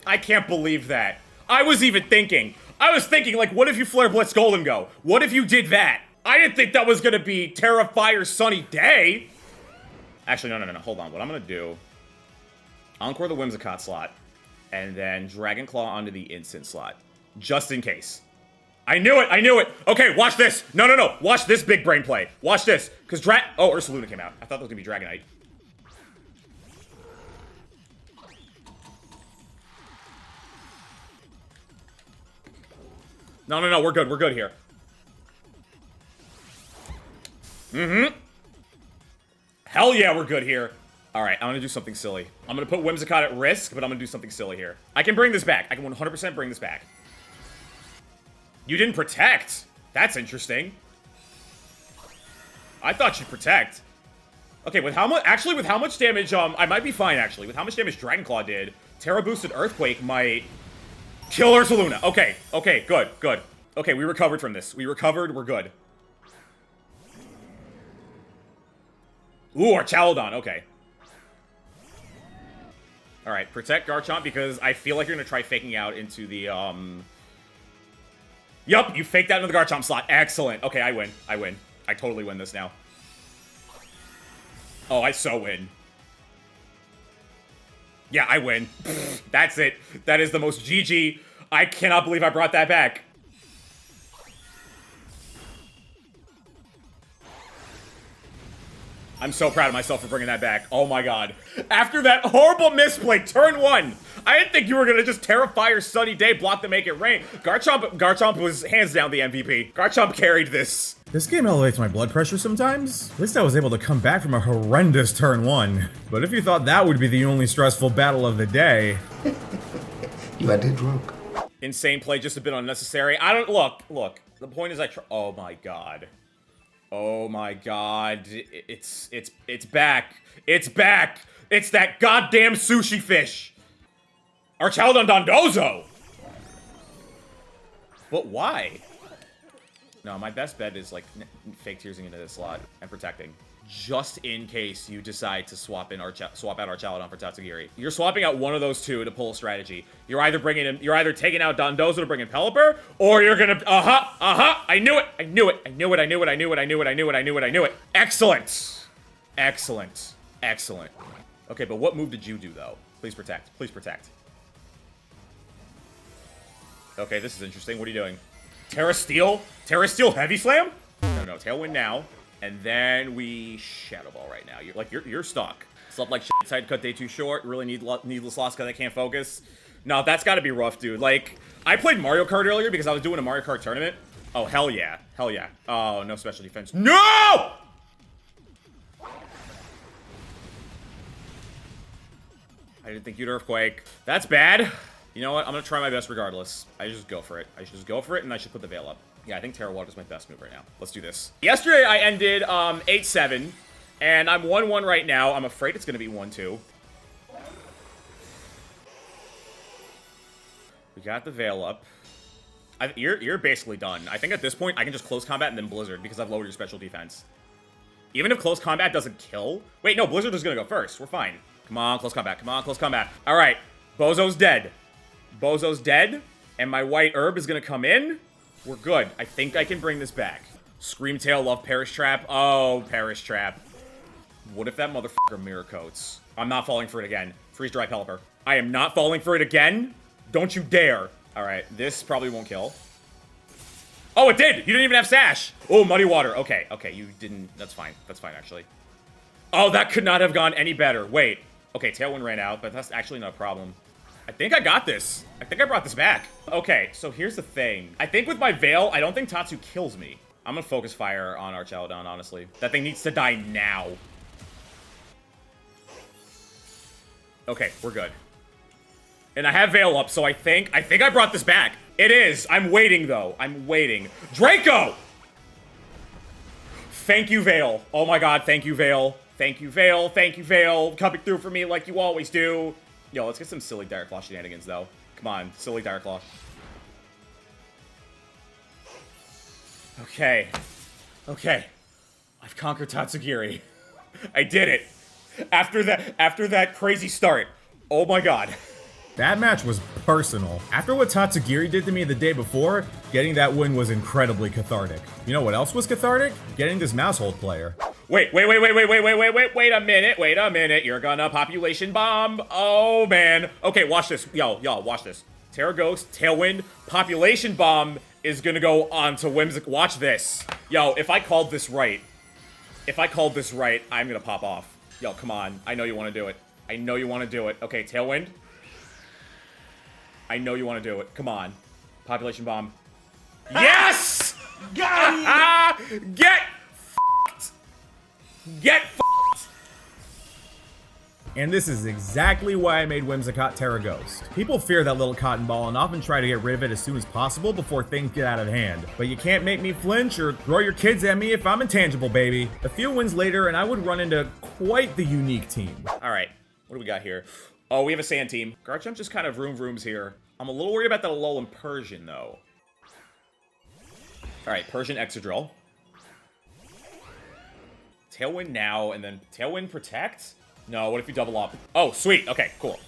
I can't believe that. I was thinking, like, what if you Flare Blitz Golden Go? What if you did that? I didn't think that was gonna be Terrafire Sunny Day. Actually, no, hold on. What I'm gonna do, Encore the Whimsicott slot, and then Dragon Claw onto the Instant slot. Just in case. I knew it! Okay, watch this! No, watch this big brain play. Watch this, because oh, Ursaluna came out. I thought that was gonna be Dragonite. No, we're good here. Hell yeah, we're good here. Alright, I'm gonna do something silly. I'm gonna put Whimsicott at risk, but I'm gonna do something silly here. I can bring this back. I can 100% bring this back. You didn't protect. That's interesting. I thought she'd protect. Okay, with how much, actually with how much damage, I might be fine actually. With how much damage Dragon Claw did, Terra boosted Earthquake might kill Ursaluna. Okay, okay, good, good. Okay, we recovered from this. We recovered, we're good. Ooh, our Chalodon, okay. Alright, protect Garchomp because I feel like you're gonna try faking out into the, Yup, you faked out into the Garchomp slot. Excellent. Okay, I win. I win. I totally win this now. Oh, I so win. Yeah, I win. That's it. That is the most GG. I cannot believe I brought that back. I'm so proud of myself for bringing that back. Oh my god. After that horrible misplay, turn 1. I didn't think you were gonna just Terrifire Sunny Day block to make it rain. Garchomp was hands down the MVP. Garchomp carried this. This game elevates my blood pressure sometimes. At least I was able to come back from a horrendous turn 1. But if you thought that would be the only stressful battle of the day... You are dead drunk. Insane play, just a bit unnecessary. I don't... Look. The point is oh my god. Oh my god. It's back. It's back. It's that goddamn sushi fish. Archaludon Dondozo. But why? No, my best bet is like fake tearsing into this slot and protecting. Just in case you decide to swap out Archaludon for Tatsugiri. You're swapping out one of those two to pull a strategy. You're either taking out Dondozo to bring in Pelipper, or you're gonna I knew it. Excellent. Excellent. Excellent. Okay, but what move did you do though? Please protect. Please protect. Okay, this is interesting. What are you doing? Terra Steel? Terra Steel Heavy Slam? No, Tailwind now. And then we Shadow Ball right now. You're stuck. Slept like shit, side cut day too short. Really needless loss because I can't focus. No, that's gotta be rough, dude. Like, I played Mario Kart earlier because I was doing a Mario Kart tournament. Oh, hell yeah. Hell yeah. Oh, no special defense. No! I didn't think you'd Earthquake. That's bad. You know what? I'm gonna try my best regardless. I just go for it. I should just go for it, and I should put the Veil up. Yeah, I think Terra Water is my best move right now. Let's do this. Yesterday, I ended 8-7, and I'm 1-1 right now. I'm afraid it's gonna be 1-2. We got the Veil up. You're basically done. I think at this point, I can just close combat and then Blizzard because I've lowered your special defense. Even if close combat doesn't kill... Wait, no, Blizzard is gonna go first. We're fine. Come on, close combat. Come on, close combat. All right, Bozo's dead. Bozo's dead, and my white herb is gonna come in. We're good. I think I can bring this back. Screamtail, love Perish Trap. Oh, Perish Trap. What if that motherfucker Mirror Coats? I'm not falling for it again. Freeze Dry Pelipper. I am not falling for it again. Don't you dare. All right, this probably won't kill. Oh, it did. You didn't even have Sash. Oh, Muddy Water. Okay, you didn't. That's fine. That's fine, actually. Oh, that could not have gone any better. Wait. Okay, Tailwind ran out, but that's actually not a problem. I think I got this. I think I brought this back. Okay, so here's the thing. I think with my Veil, I don't think Tatsu kills me. I'm gonna Focus Fire on Archaludon, honestly. That thing needs to die now. Okay, we're good. And I have Veil up, so I think I brought this back. It is. I'm waiting, though. I'm waiting. Draco! Thank you, Veil. Oh my god, thank you, Veil. Thank you, Veil. Thank you, Veil. Coming through for me like you always do. Yo, let's get some silly Dire Claw shenanigans, though. Come on, silly Dire Claw. Okay. Okay. I've conquered Tatsugiri. I did it. After that crazy start. Oh my god. That match was personal. After what Tatsugiri did to me the day before, getting that win was incredibly cathartic. You know what else was cathartic? Getting this Mousehold player. Wait a minute. You're gonna population bomb. Oh man. Okay, watch this. Y'all, watch this. Terra Ghost, Tailwind, population bomb is gonna go on to Whimsical. Watch this. Yo, if I called this right, I'm gonna pop off. Yo, come on. I know you wanna do it. Okay, Tailwind. I know you wanna do it. Come on. Population bomb. Yes! Got Get f***ed! Get f***ed! And this is exactly why I made Whimsicott Terra Ghost. People fear that little cotton ball and often try to get rid of it as soon as possible before things get out of hand. But you can't make me flinch or throw your kids at me if I'm intangible, baby. A few wins later and I would run into quite the unique team. All right, what do we got here? Oh, we have a sand team. Garchomp just kind of rooms here. I'm a little worried about that Alolan Persian, though. All right, Persian Excadrill. Tailwind now, and then Tailwind Protect? No, what if you double up? Oh, sweet. Okay, cool.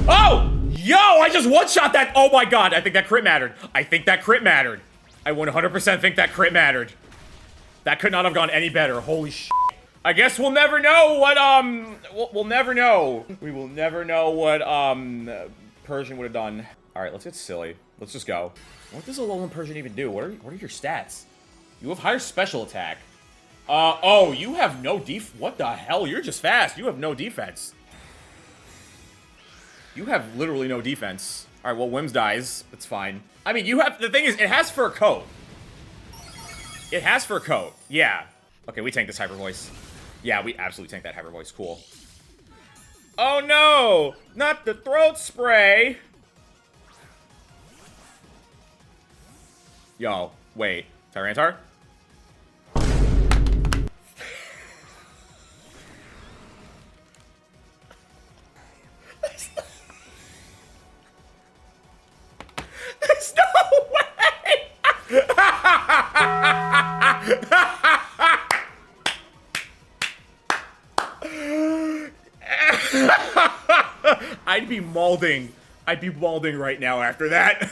Oh! Yo, I just one-shot that! Oh my god, I think that crit mattered. I think that crit mattered. I 100% think that crit mattered. That could not have gone any better. Holy shit. I guess we'll never know what, we'll never know. We will never know what, Persian would have done. All right, let's get silly. Let's just go. What does a Alolan Persian even do? What are your stats? You have higher special attack. Oh, you have no what the hell? You're just fast. You have no defense. You have literally no defense. All right, well, Wims dies. That's fine. I mean, the thing is, it has fur coat. It has fur coat. Yeah. Okay, we tank this Hyper Voice. Yeah, we absolutely tank that Hyper Voice. Cool. Oh no! Not the throat spray! Yo, wait. Tyranitar? There's no way! I'd be maulding. I'd be balding right now after that.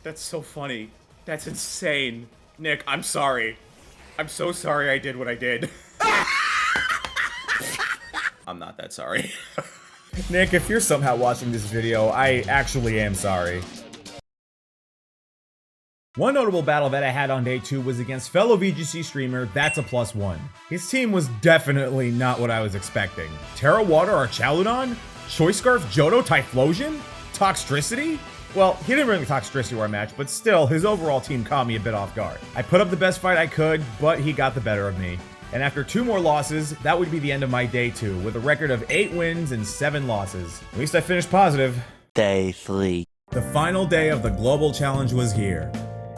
That's so funny. That's insane. Nick, I'm sorry. I'm so sorry I did what I did. I'm not that sorry. Nick, if you're somehow watching this video, I actually am sorry. One notable battle that I had on day 2 was against fellow VGC streamer That's a +1. His team was definitely not what I was expecting. Terra Water Archaludon? Choice Scarf Johto Typhlosion? Toxtricity? Well, he didn't bring the Toxtricity to our match, but still, his overall team caught me a bit off guard. I put up the best fight I could, but he got the better of me. And after 2 more losses, that would be the end of my day 2, with a record of 8 wins and 7 losses. At least I finished positive. Day 3. The final day of the Global Challenge was here.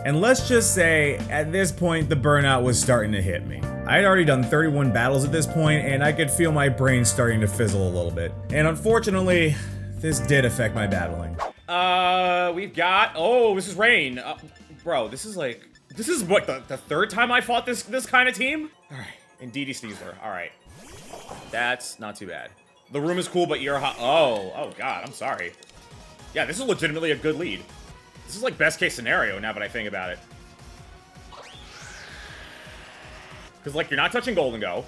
And let's just say, at this point, the burnout was starting to hit me. I had already done 31 battles at this point, and I could feel my brain starting to fizzle a little bit. And unfortunately, this did affect my battling. We've got, oh, this is Rain. Bro, this is what, the 3rd time I fought this kind of team? All right, and DD Sneasler, all right. That's not too bad. The room is cool, but you're hot. Oh God, I'm sorry. Yeah, this is legitimately a good lead. This is like best case scenario now that I think about it. Because, like, you're not touching Golden Go.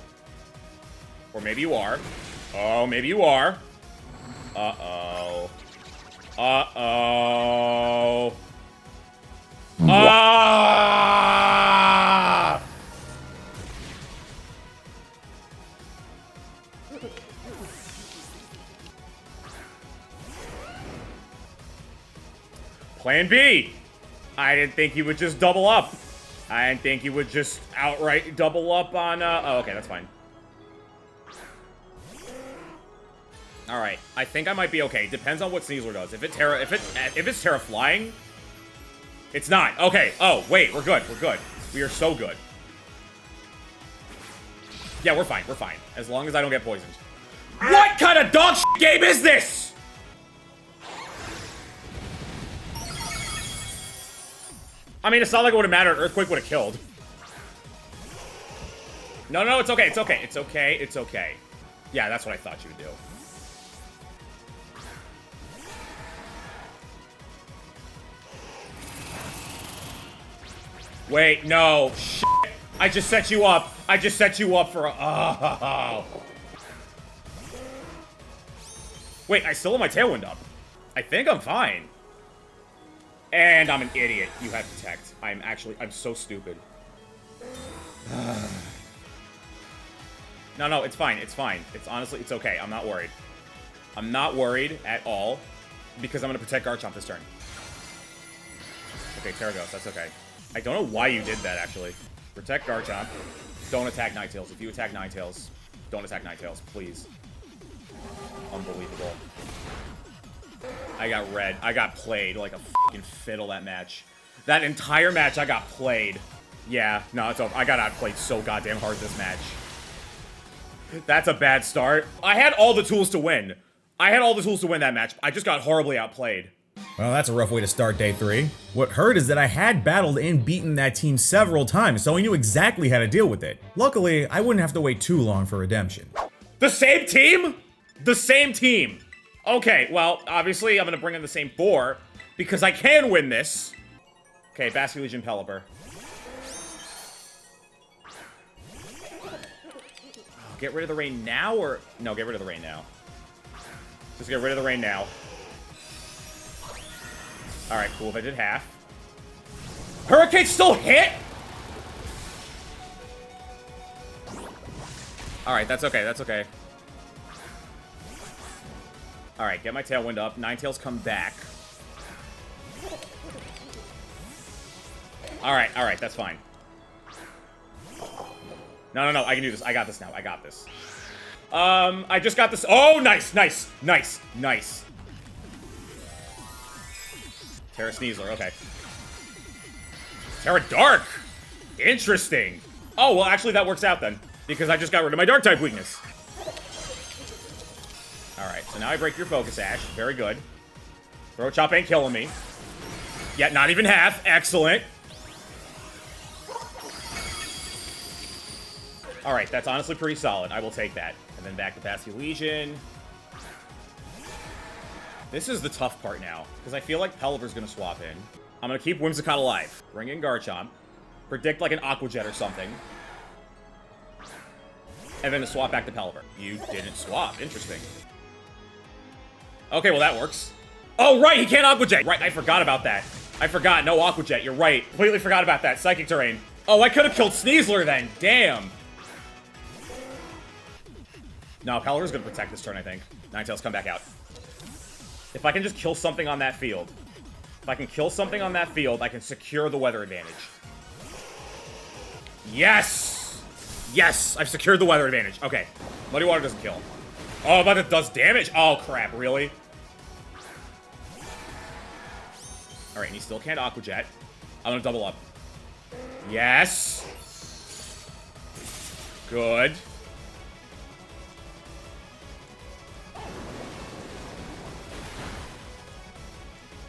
Or maybe you are. Oh, maybe you are. Uh-oh. Uh-oh. Ah! Plan B. I didn't think he would just double up. I didn't think he would just outright double up on, oh, okay, that's fine. All right, I think I might be okay. Depends on what Sneasler does. If it's Terra flying, it's not. Okay. Oh, wait, we're good. We're good. We are so good. Yeah, we're fine. We're fine. As long as I don't get poisoned. What kind of dog shit game is this? I mean, it's not like it would have mattered. Earthquake would have killed. No, no, it's okay. It's okay. It's okay. It's okay. Yeah, that's what I thought you would do. Wait, no. Shit. I just set you up. I just set you up for a... Oh. Wait, I still have my Tailwind up. I think I'm fine. And I'm an idiot. You have Protect. I'm so stupid. No, it's fine. It's fine. It's honestly, it's okay. I'm not worried. I'm not worried at all because I'm going to Protect Garchomp this turn. Okay, Terra Ghost. That's okay. I don't know why you did that, actually. Protect Garchomp. Don't attack Ninetales. If you attack Ninetales, don't attack Ninetales, please. Unbelievable. I got red. I got played like a fucking fiddle that match. That entire match, I got played. Yeah, no, it's over. I got outplayed so goddamn hard this match. That's a bad start. I had all the tools to win. I had all the tools to win that match. I just got horribly outplayed. Well, that's a rough way to start day 3. What hurt is that I had battled and beaten that team several times, so I knew exactly how to deal with it. Luckily, I wouldn't have to wait too long for redemption. The same team? The same team. Okay, well, obviously I'm gonna bring in the same 4 because I can win this. Okay, Basque Legion Pelipper. Get rid of the rain now or... No, get rid of the rain now. Just get rid of the rain now. Alright, cool. If I did half. Hurricane still hit? Alright, that's okay. That's okay. Alright, get my Tailwind up. Ninetales come back. Alright, that's fine. No, I can do this. I got this now. I got this. I just got this. Oh, nice. Terra Sneasler, okay. Terra Dark! Interesting. Oh, well, actually, that works out then. Because I just got rid of my Dark-type weakness. Alright, so now I break your Focus Ash. Very good. Throat Chop ain't killing me. Yet, not even half. Excellent. Alright, that's honestly pretty solid. I will take that. And then back to Basque Legion. This is the tough part now, because I feel like Pelipper's gonna swap in. I'm gonna keep Whimsicott alive. Bring in Garchomp. Predict like an Aqua Jet or something. And then to swap back to Pelipper. You didn't swap. Interesting. Okay, well that works. Oh, right, he can't Aqua Jet. Right, I forgot about that. I forgot, no Aqua Jet. You're right. Completely forgot about that. Psychic Terrain. Oh, I could have killed Sneasler then. Damn. No, Pelipper's gonna protect this turn, I think. Ninetales, come back out. If I can just kill something on that field. If I can kill something on that field, I can secure the weather advantage. Yes! Yes! I've secured the weather advantage. Okay. Muddy Water doesn't kill. Oh, but it does damage? Oh, crap. Really? Alright, and he still can't Aqua Jet. I'm gonna double up. Yes! Good.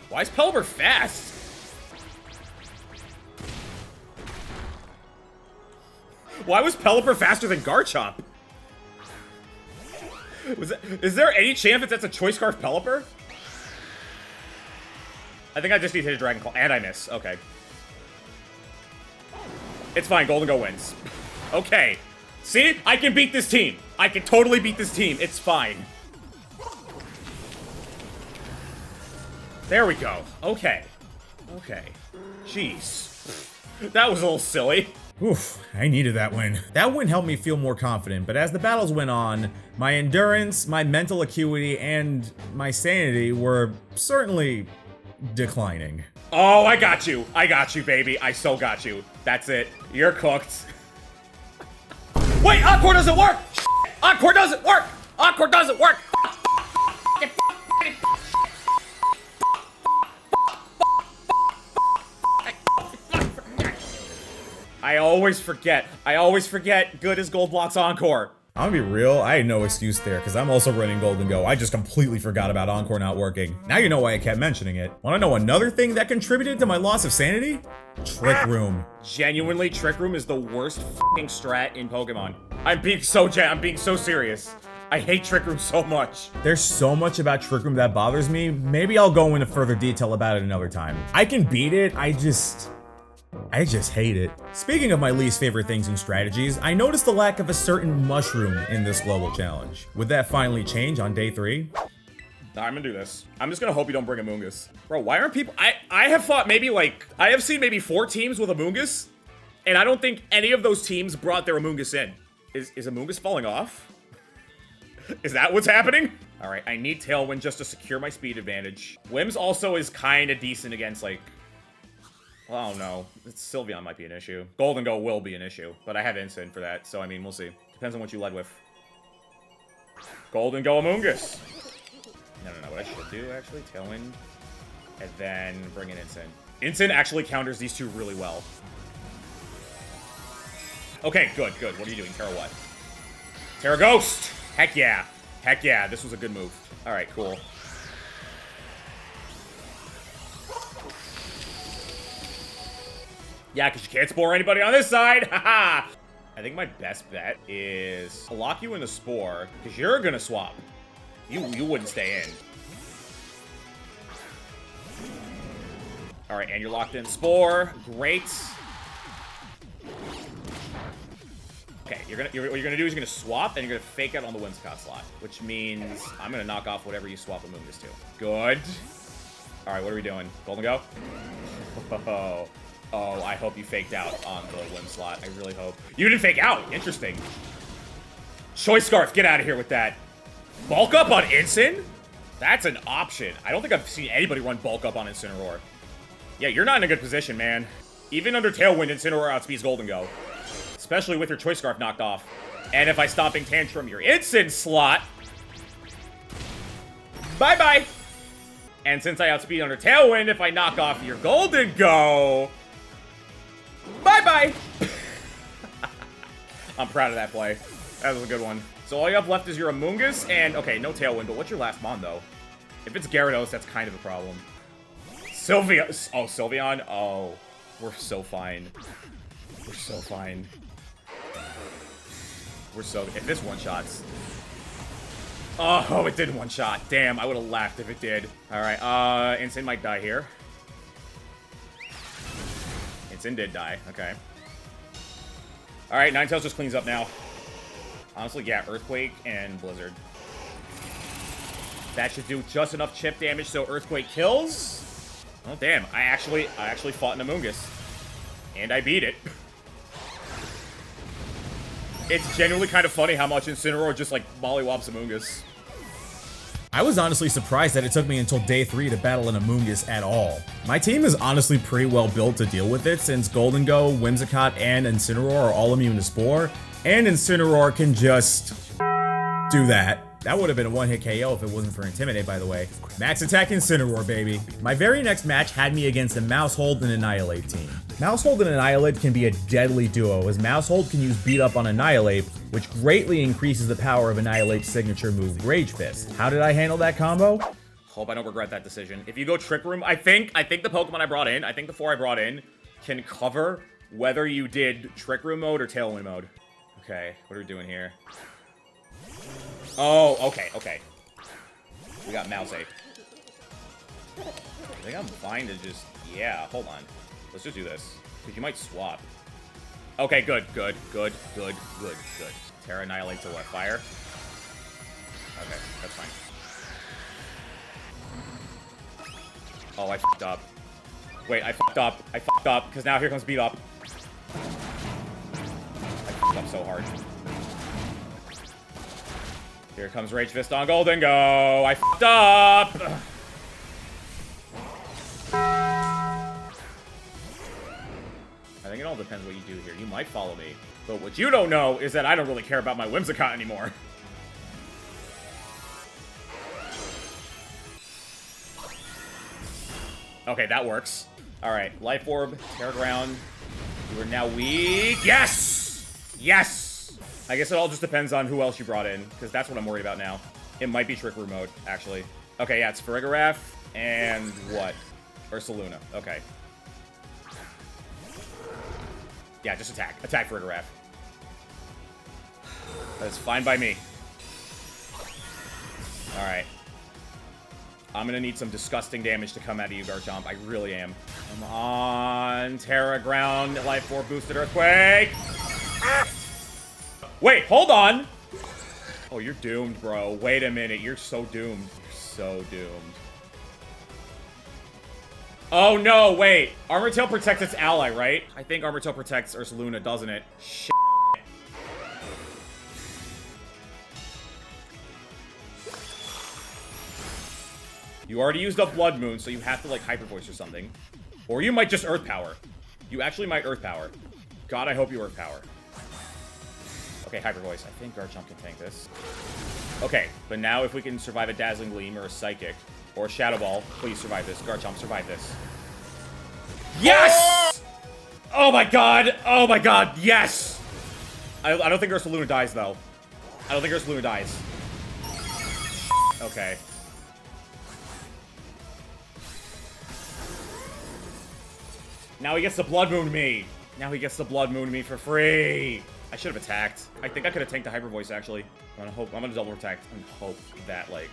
Why is Pelipper fast? Why was Pelipper faster than Garchomp? Is there any chance that that's a Choice Scarf Pelipper? I think I just need to hit a Dragon Claw, and I miss. Okay. It's fine, Golden Go wins. Okay. See? I can beat this team. I can totally beat this team. It's fine. There we go. Okay. Okay. Jeez. That was a little silly. Oof, I needed that win. That win helped me feel more confident, but as the battles went on, my endurance, my mental acuity, and my sanity were certainly declining. Oh, I got you. I got you, baby. I so got you. That's it. You're cooked. Wait, Encore doesn't work! Encore doesn't work! Encore doesn't work! I always forget. I always forget good as Gold Block's Encore. I'm gonna be real, I had no excuse there, because I'm also running Golden Go. I just completely forgot about Encore not working. Now you know why I kept mentioning it. Wanna know another thing that contributed to my loss of sanity? Trick Room. Genuinely, Trick Room is the worst f***ing strat in Pokemon. I'm being so serious. I hate Trick Room so much. There's so much about Trick Room that bothers me. Maybe I'll go into further detail about it another time. I can beat it, I just hate it. Speaking of my least favorite things in strategies, I noticed the lack of a certain mushroom in this global challenge. Would that finally change on day 3? I'm gonna do this. I'm just gonna hope you don't bring Amoonguss. Bro, why aren't people... I have thought maybe, like... I have seen maybe 4 teams with Amoonguss, and I don't think any of those teams brought their Amoonguss in. Is Amoonguss falling off? Is that what's happening? Alright, I need Tailwind just to secure my speed advantage. Wims also is kinda decent against, like... Oh no, Sylveon might be an issue. Golden Go will be an issue, but I have Instant for that, so I mean, we'll see. Depends on what you led with. Golden Go Amoongus. No. What I should do, actually, Tailwind. And then bring in Incin. Incin actually counters these two really well. Okay, good. What are you doing? Terra what? Terra Ghost! Heck yeah. Heck yeah, this was a good move. Alright, cool. Yeah, because you can't Spore anybody on this side! Haha! I think my best bet is I'll lock you in the Spore, because you're gonna swap. You wouldn't stay in. Alright, and you're locked in Spore. Great. Okay, what you're gonna do is you're gonna swap, and you're gonna fake out on the Whimsicott slot, which means I'm gonna knock off whatever you swap Amoongus to. Good. Alright, what are we doing? Golden Go? Oh, I hope you faked out on the Whim slot. I really hope. You didn't fake out! Interesting. Choice Scarf, get out of here with that. Bulk up on Incin? That's an option. I don't think I've seen anybody run bulk up on Incineroar. Yeah, you're not in a good position, man. Even under Tailwind, Incineroar outspeeds Golden Go. Especially with your Choice Scarf knocked off. And if I Stomping Tantrum your Incin slot... Bye-bye! And since I outspeed under Tailwind, if I knock off your Golden Go... Bye-bye! I'm proud of that play. That was a good one. So all you have left is your Amoongus, and... Okay, no Tailwind, but what's your last Mon, though? If it's Gyarados, that's kind of a problem. Sylveon. Oh, Sylveon? Oh, we're so fine. We're so fine. We're so... If this one-shots... Oh, it did one-shot. Damn, I would have laughed if it did. Alright, Incin might die here. Incin did die. Okay. Alright, Ninetales just cleans up now. Honestly, yeah, Earthquake and Blizzard. That should do just enough chip damage so Earthquake kills. Oh, damn. I actually fought an Amoongus. And I beat it. It's genuinely kind of funny how much Incineroar just, like, mollywops Amoongus. I was honestly surprised that it took me until day 3 to battle an Amoongus at all. My team is honestly pretty well built to deal with it since Golden Go, Whimsicott, and Incineroar are all immune to Spore, and Incineroar can just do that. That would have been a one-hit KO if it wasn't for Intimidate, by the way. Max Attack Incineroar, baby. My very next match had me against a Mousehold and Annihilate team. Mousehold and Annihilate can be a deadly duo, as Mousehold can use Beat Up on Annihilate, which greatly increases the power of Annihilate's signature move, Rage Fist. How did I handle that combo? Hope I don't regret that decision. If you go Trick Room, I think the Pokemon I brought in, the 4 I brought in, can cover whether you did Trick Room mode or Tailwind mode. Okay, what are we doing here? Oh, okay. We got Mouse Ape. I think I'm fine to just... Yeah, hold on. Let's just do this. Because you might swap. Okay, good. Terra Annihilate to what? Fire? Okay, that's fine. Oh, I fucked up. Wait, I fucked up, because now here comes Beat Up. I fucked up so hard. Here comes Rage Fist on Golden Go. I fucked up. I think it all depends what you do here. You might follow me. But what you don't know is that I don't really care about my Whimsicott anymore. Okay, that works. Alright, Life Orb, Terra Ground. You are now weak. Yes! Yes! I guess it all just depends on who else you brought in, because that's what I'm worried about now. It might be Trick Room mode, actually. Okay, yeah, it's Farigiraf and what? Ursaluna. Okay. Yeah, just attack. Attack Farigiraf. That's fine by me. Alright. I'm gonna need some disgusting damage to come out of you, Garchomp. I really am. Come on. Terra Ground, Life Orb, Boosted Earthquake. Ah! Wait, hold on! Oh, you're doomed, bro. Wait a minute, you're so doomed. You're so doomed. Oh no, wait. Armor Tail protects its ally, right? I think Armor Tail protects Ursaluna, doesn't it? Shit. You already used up Blood Moon, so you have to, like, Hyper Voice or something. Or you might just Earth Power. You actually might Earth Power. God, I hope you Earth Power. Okay, Hyper Voice. I think Garchomp can tank this. Okay, but now if we can survive a Dazzling Gleam or a Psychic or a Shadow Ball, please survive this. Garchomp, survive this. Yes! Oh my god! Oh my god, yes! I don't think Ursaluna dies, though. I don't think Ursaluna dies. Okay. Now he gets to Blood Moon me. Now he gets to Blood Moon me for free. I should have attacked. I think I could have tanked the Hyper Voice, actually. I'm gonna double protect and hope that, like...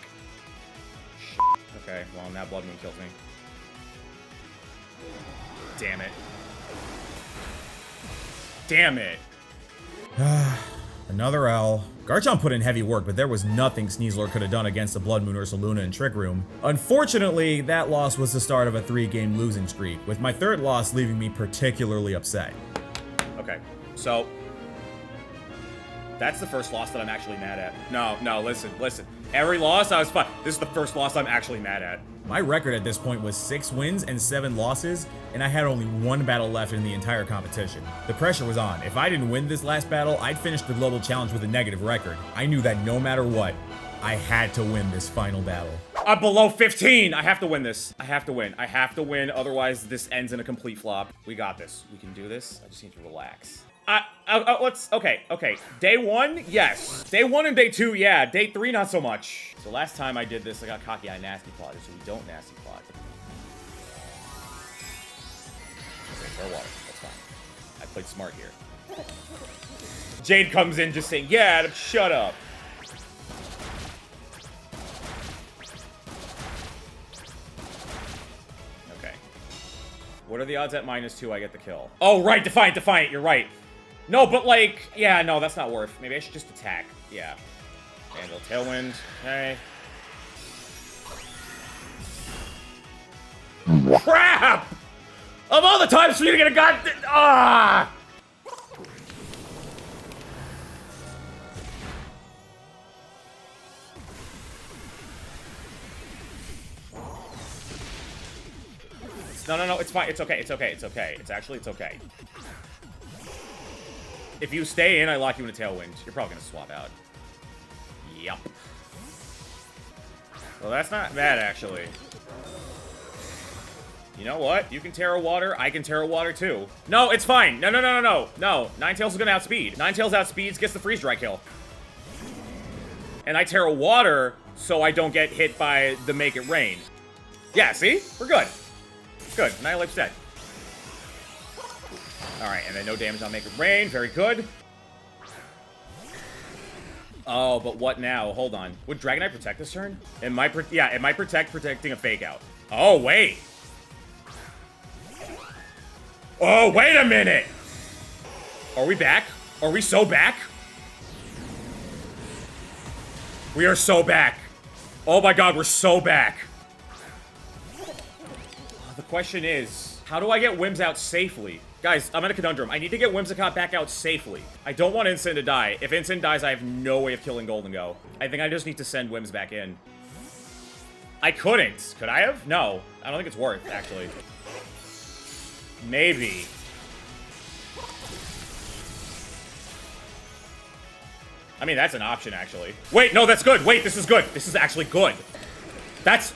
Okay, well, now Blood Moon kills me. Damn it. Damn it. Another L. Garchomp put in heavy work, but there was nothing Sneasler could have done against the Blood Moon Ursaluna in Trick Room. Unfortunately, that loss was the start of a 3-game losing streak, with my third loss leaving me particularly upset. Okay, so... That's the first loss that I'm actually mad at. No, listen. Every loss, I was fine. This is the first loss I'm actually mad at. My record at this point was 6 wins and 7 losses, and I had only 1 battle left in the entire competition. The pressure was on. If I didn't win this last battle, I'd finish the global challenge with a negative record. I knew that no matter what, I had to win this final battle. I'm below 15! I have to win this. I have to win, otherwise this ends in a complete flop. We got this. We can do this. I just need to relax. Okay. Day 1, yes. Day 1 and day 2, yeah. Day 3, not so much. So last time I did this, I got cocky. I nasty plotted, so we don't nasty plot. Okay, throw water. That's fine. I played smart here. Jade comes in just saying, yeah, Adam, shut up. Okay. What are the odds at -2 I get the kill? Oh, right, Defiant, you're right. No, but like, yeah, no, that's not worth. Maybe I should just attack. Yeah. Handle Tailwind. Okay. Crap! Of all the times for you to get a god... Ah! No, it's fine. It's okay. It's okay. If you stay in, I lock you in a Tailwind. You're probably gonna swap out. Yup. Well, that's not bad, actually. You know what? You can Terra Water. I can Terra Water, too. No, it's fine. No. Ninetales is gonna outspeed. Ninetales outspeeds, gets the Freeze Dry kill. And I Terra Water, so I don't get hit by the Make It Rain. Yeah, see? We're good. Good. Annihilate's dead. Alright, and then no damage on Make It Rain. Very good. Oh, but what now? Hold on. Would Dragonite protect this turn? It might protecting a Fake Out. Oh, wait. Oh, wait a minute! Are we back? Are we so back? We are so back. Oh my god, we're so back. The question is, how do I get Whims out safely? Guys, I'm in a conundrum. I need to get Whimsicott back out safely. I don't want Incin to die. If Incin dies, I have no way of killing Golden Go. I think I just need to send Whims back in. I couldn't. Could I have? No. I don't think it's worth, actually. Maybe. I mean, that's an option, actually. Wait, no, that's good. Wait, this is good. This is actually good.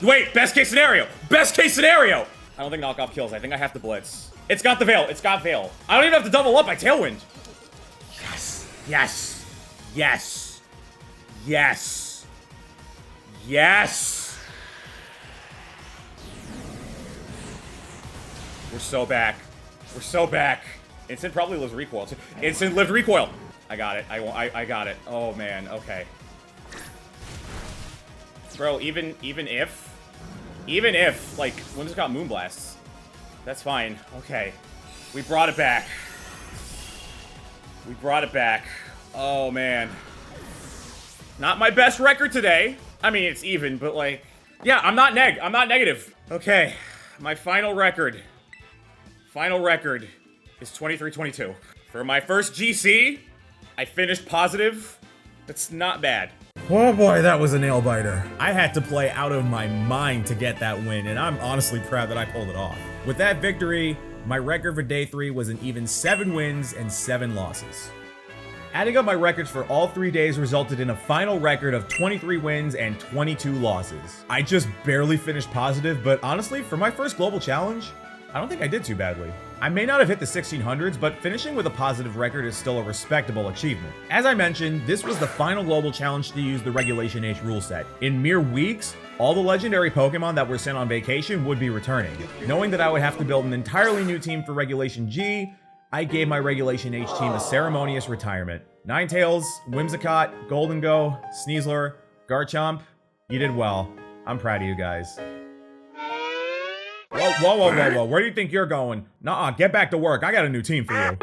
Wait, best case scenario. Best case scenario. I don't think knockoff kills. I think I have to blitz. It's got the Veil. It's got Veil. I don't even have to double up by Tailwind. Yes. Yes. Yes. Yes. Yes. We're so back. We're so back. Instant probably lives recoil too. Instant lived recoil. I got it. I got it. Oh man. Okay. Bro, even if like Whimsicott got Moonblasts. That's fine. Okay. We brought it back. We brought it back. Oh, man. Not my best record today. I mean, it's even, but like... Yeah, I'm not negative. Okay. My final record. Final record is 23-22. For my first GC, I finished positive. That's not bad. Oh boy, that was a nail biter. I had to play out of my mind to get that win, and I'm honestly proud that I pulled it off. With that victory, my record for day 3 was an even 7 wins and 7 losses. Adding up my records for all 3 days resulted in a final record of 23 wins and 22 losses. I just barely finished positive, but honestly, for my first global challenge, I don't think I did too badly. I may not have hit the 1600s, but finishing with a positive record is still a respectable achievement. As I mentioned, this was the final global challenge to use the Regulation H rule set. In mere weeks, all the legendary Pokemon that were sent on vacation would be returning. Knowing that I would have to build an entirely new team for Regulation G, I gave my Regulation H team a ceremonious retirement. Ninetales, Whimsicott, Goldengo, Sneasler, Garchomp, you did well. I'm proud of you guys. Whoa, where do you think you're going? Nuh-uh, get back to work, I got a new team for you.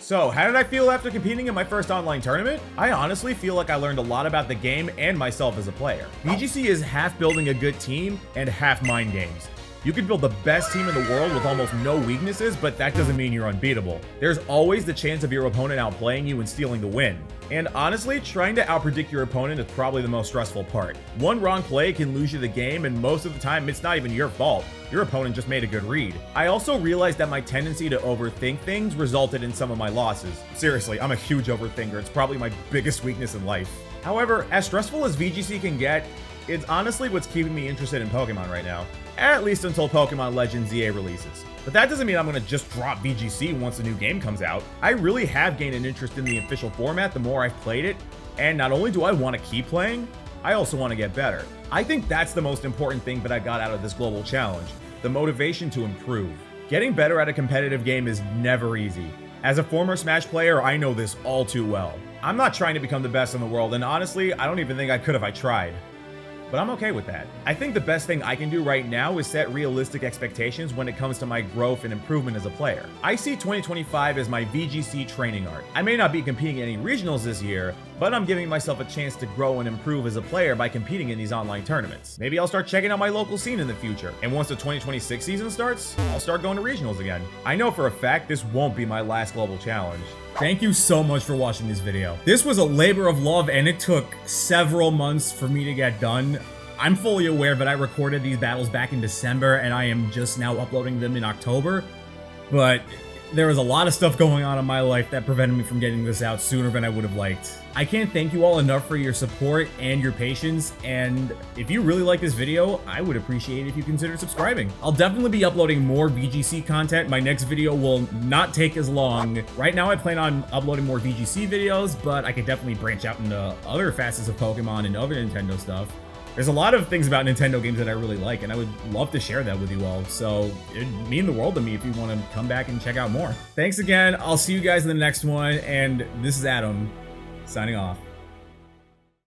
So, how did I feel after competing in my first online tournament? I honestly feel like I learned a lot about the game and myself as a player. VGC is half building a good team and half mind games. You can build the best team in the world with almost no weaknesses, but that doesn't mean you're unbeatable. There's always the chance of your opponent outplaying you and stealing the win. And honestly, trying to outpredict your opponent is probably the most stressful part. One wrong play can lose you the game, and most of the time, it's not even your fault. Your opponent just made a good read. I also realized that my tendency to overthink things resulted in some of my losses. Seriously, I'm a huge overthinker. It's probably my biggest weakness in life. However, as stressful as VGC can get, it's honestly what's keeping me interested in Pokemon right now. At least until Pokemon Legends EA releases. But that doesn't mean I'm gonna just drop VGC once a new game comes out. I really have gained an interest in the official format the more I've played it, and not only do I want to keep playing, I also want to get better. I think that's the most important thing that I got out of this global challenge, the motivation to improve. Getting better at a competitive game is never easy. As a former Smash player, I know this all too well. I'm not trying to become the best in the world, and honestly, I don't even think I could if I tried. But I'm okay with that. I think the best thing I can do right now is set realistic expectations when it comes to my growth and improvement as a player. I see 2025 as my VGC training arc. I may not be competing in any regionals this year, but I'm giving myself a chance to grow and improve as a player by competing in these online tournaments. Maybe I'll start checking out my local scene in the future, and once the 2026 season starts, I'll start going to regionals again. I know for a fact this won't be my last global challenge. Thank you so much for watching this video. This was a labor of love, and it took several months for me to get done. I'm fully aware that I recorded these battles back in December, and I am just now uploading them in October, but there was a lot of stuff going on in my life that prevented me from getting this out sooner than I would have liked. I can't thank you all enough for your support and your patience, and if you really like this video, I would appreciate it if you consider subscribing. I'll definitely be uploading more VGC content. My next video will not take as long. Right now I plan on uploading more VGC videos, but I could definitely branch out into other facets of Pokemon and other Nintendo stuff. There's a lot of things about Nintendo games that I really like, and I would love to share that with you all, so it'd mean the world to me if you want to come back and check out more. Thanks again, I'll see you guys in the next one, and this is Adam, signing off.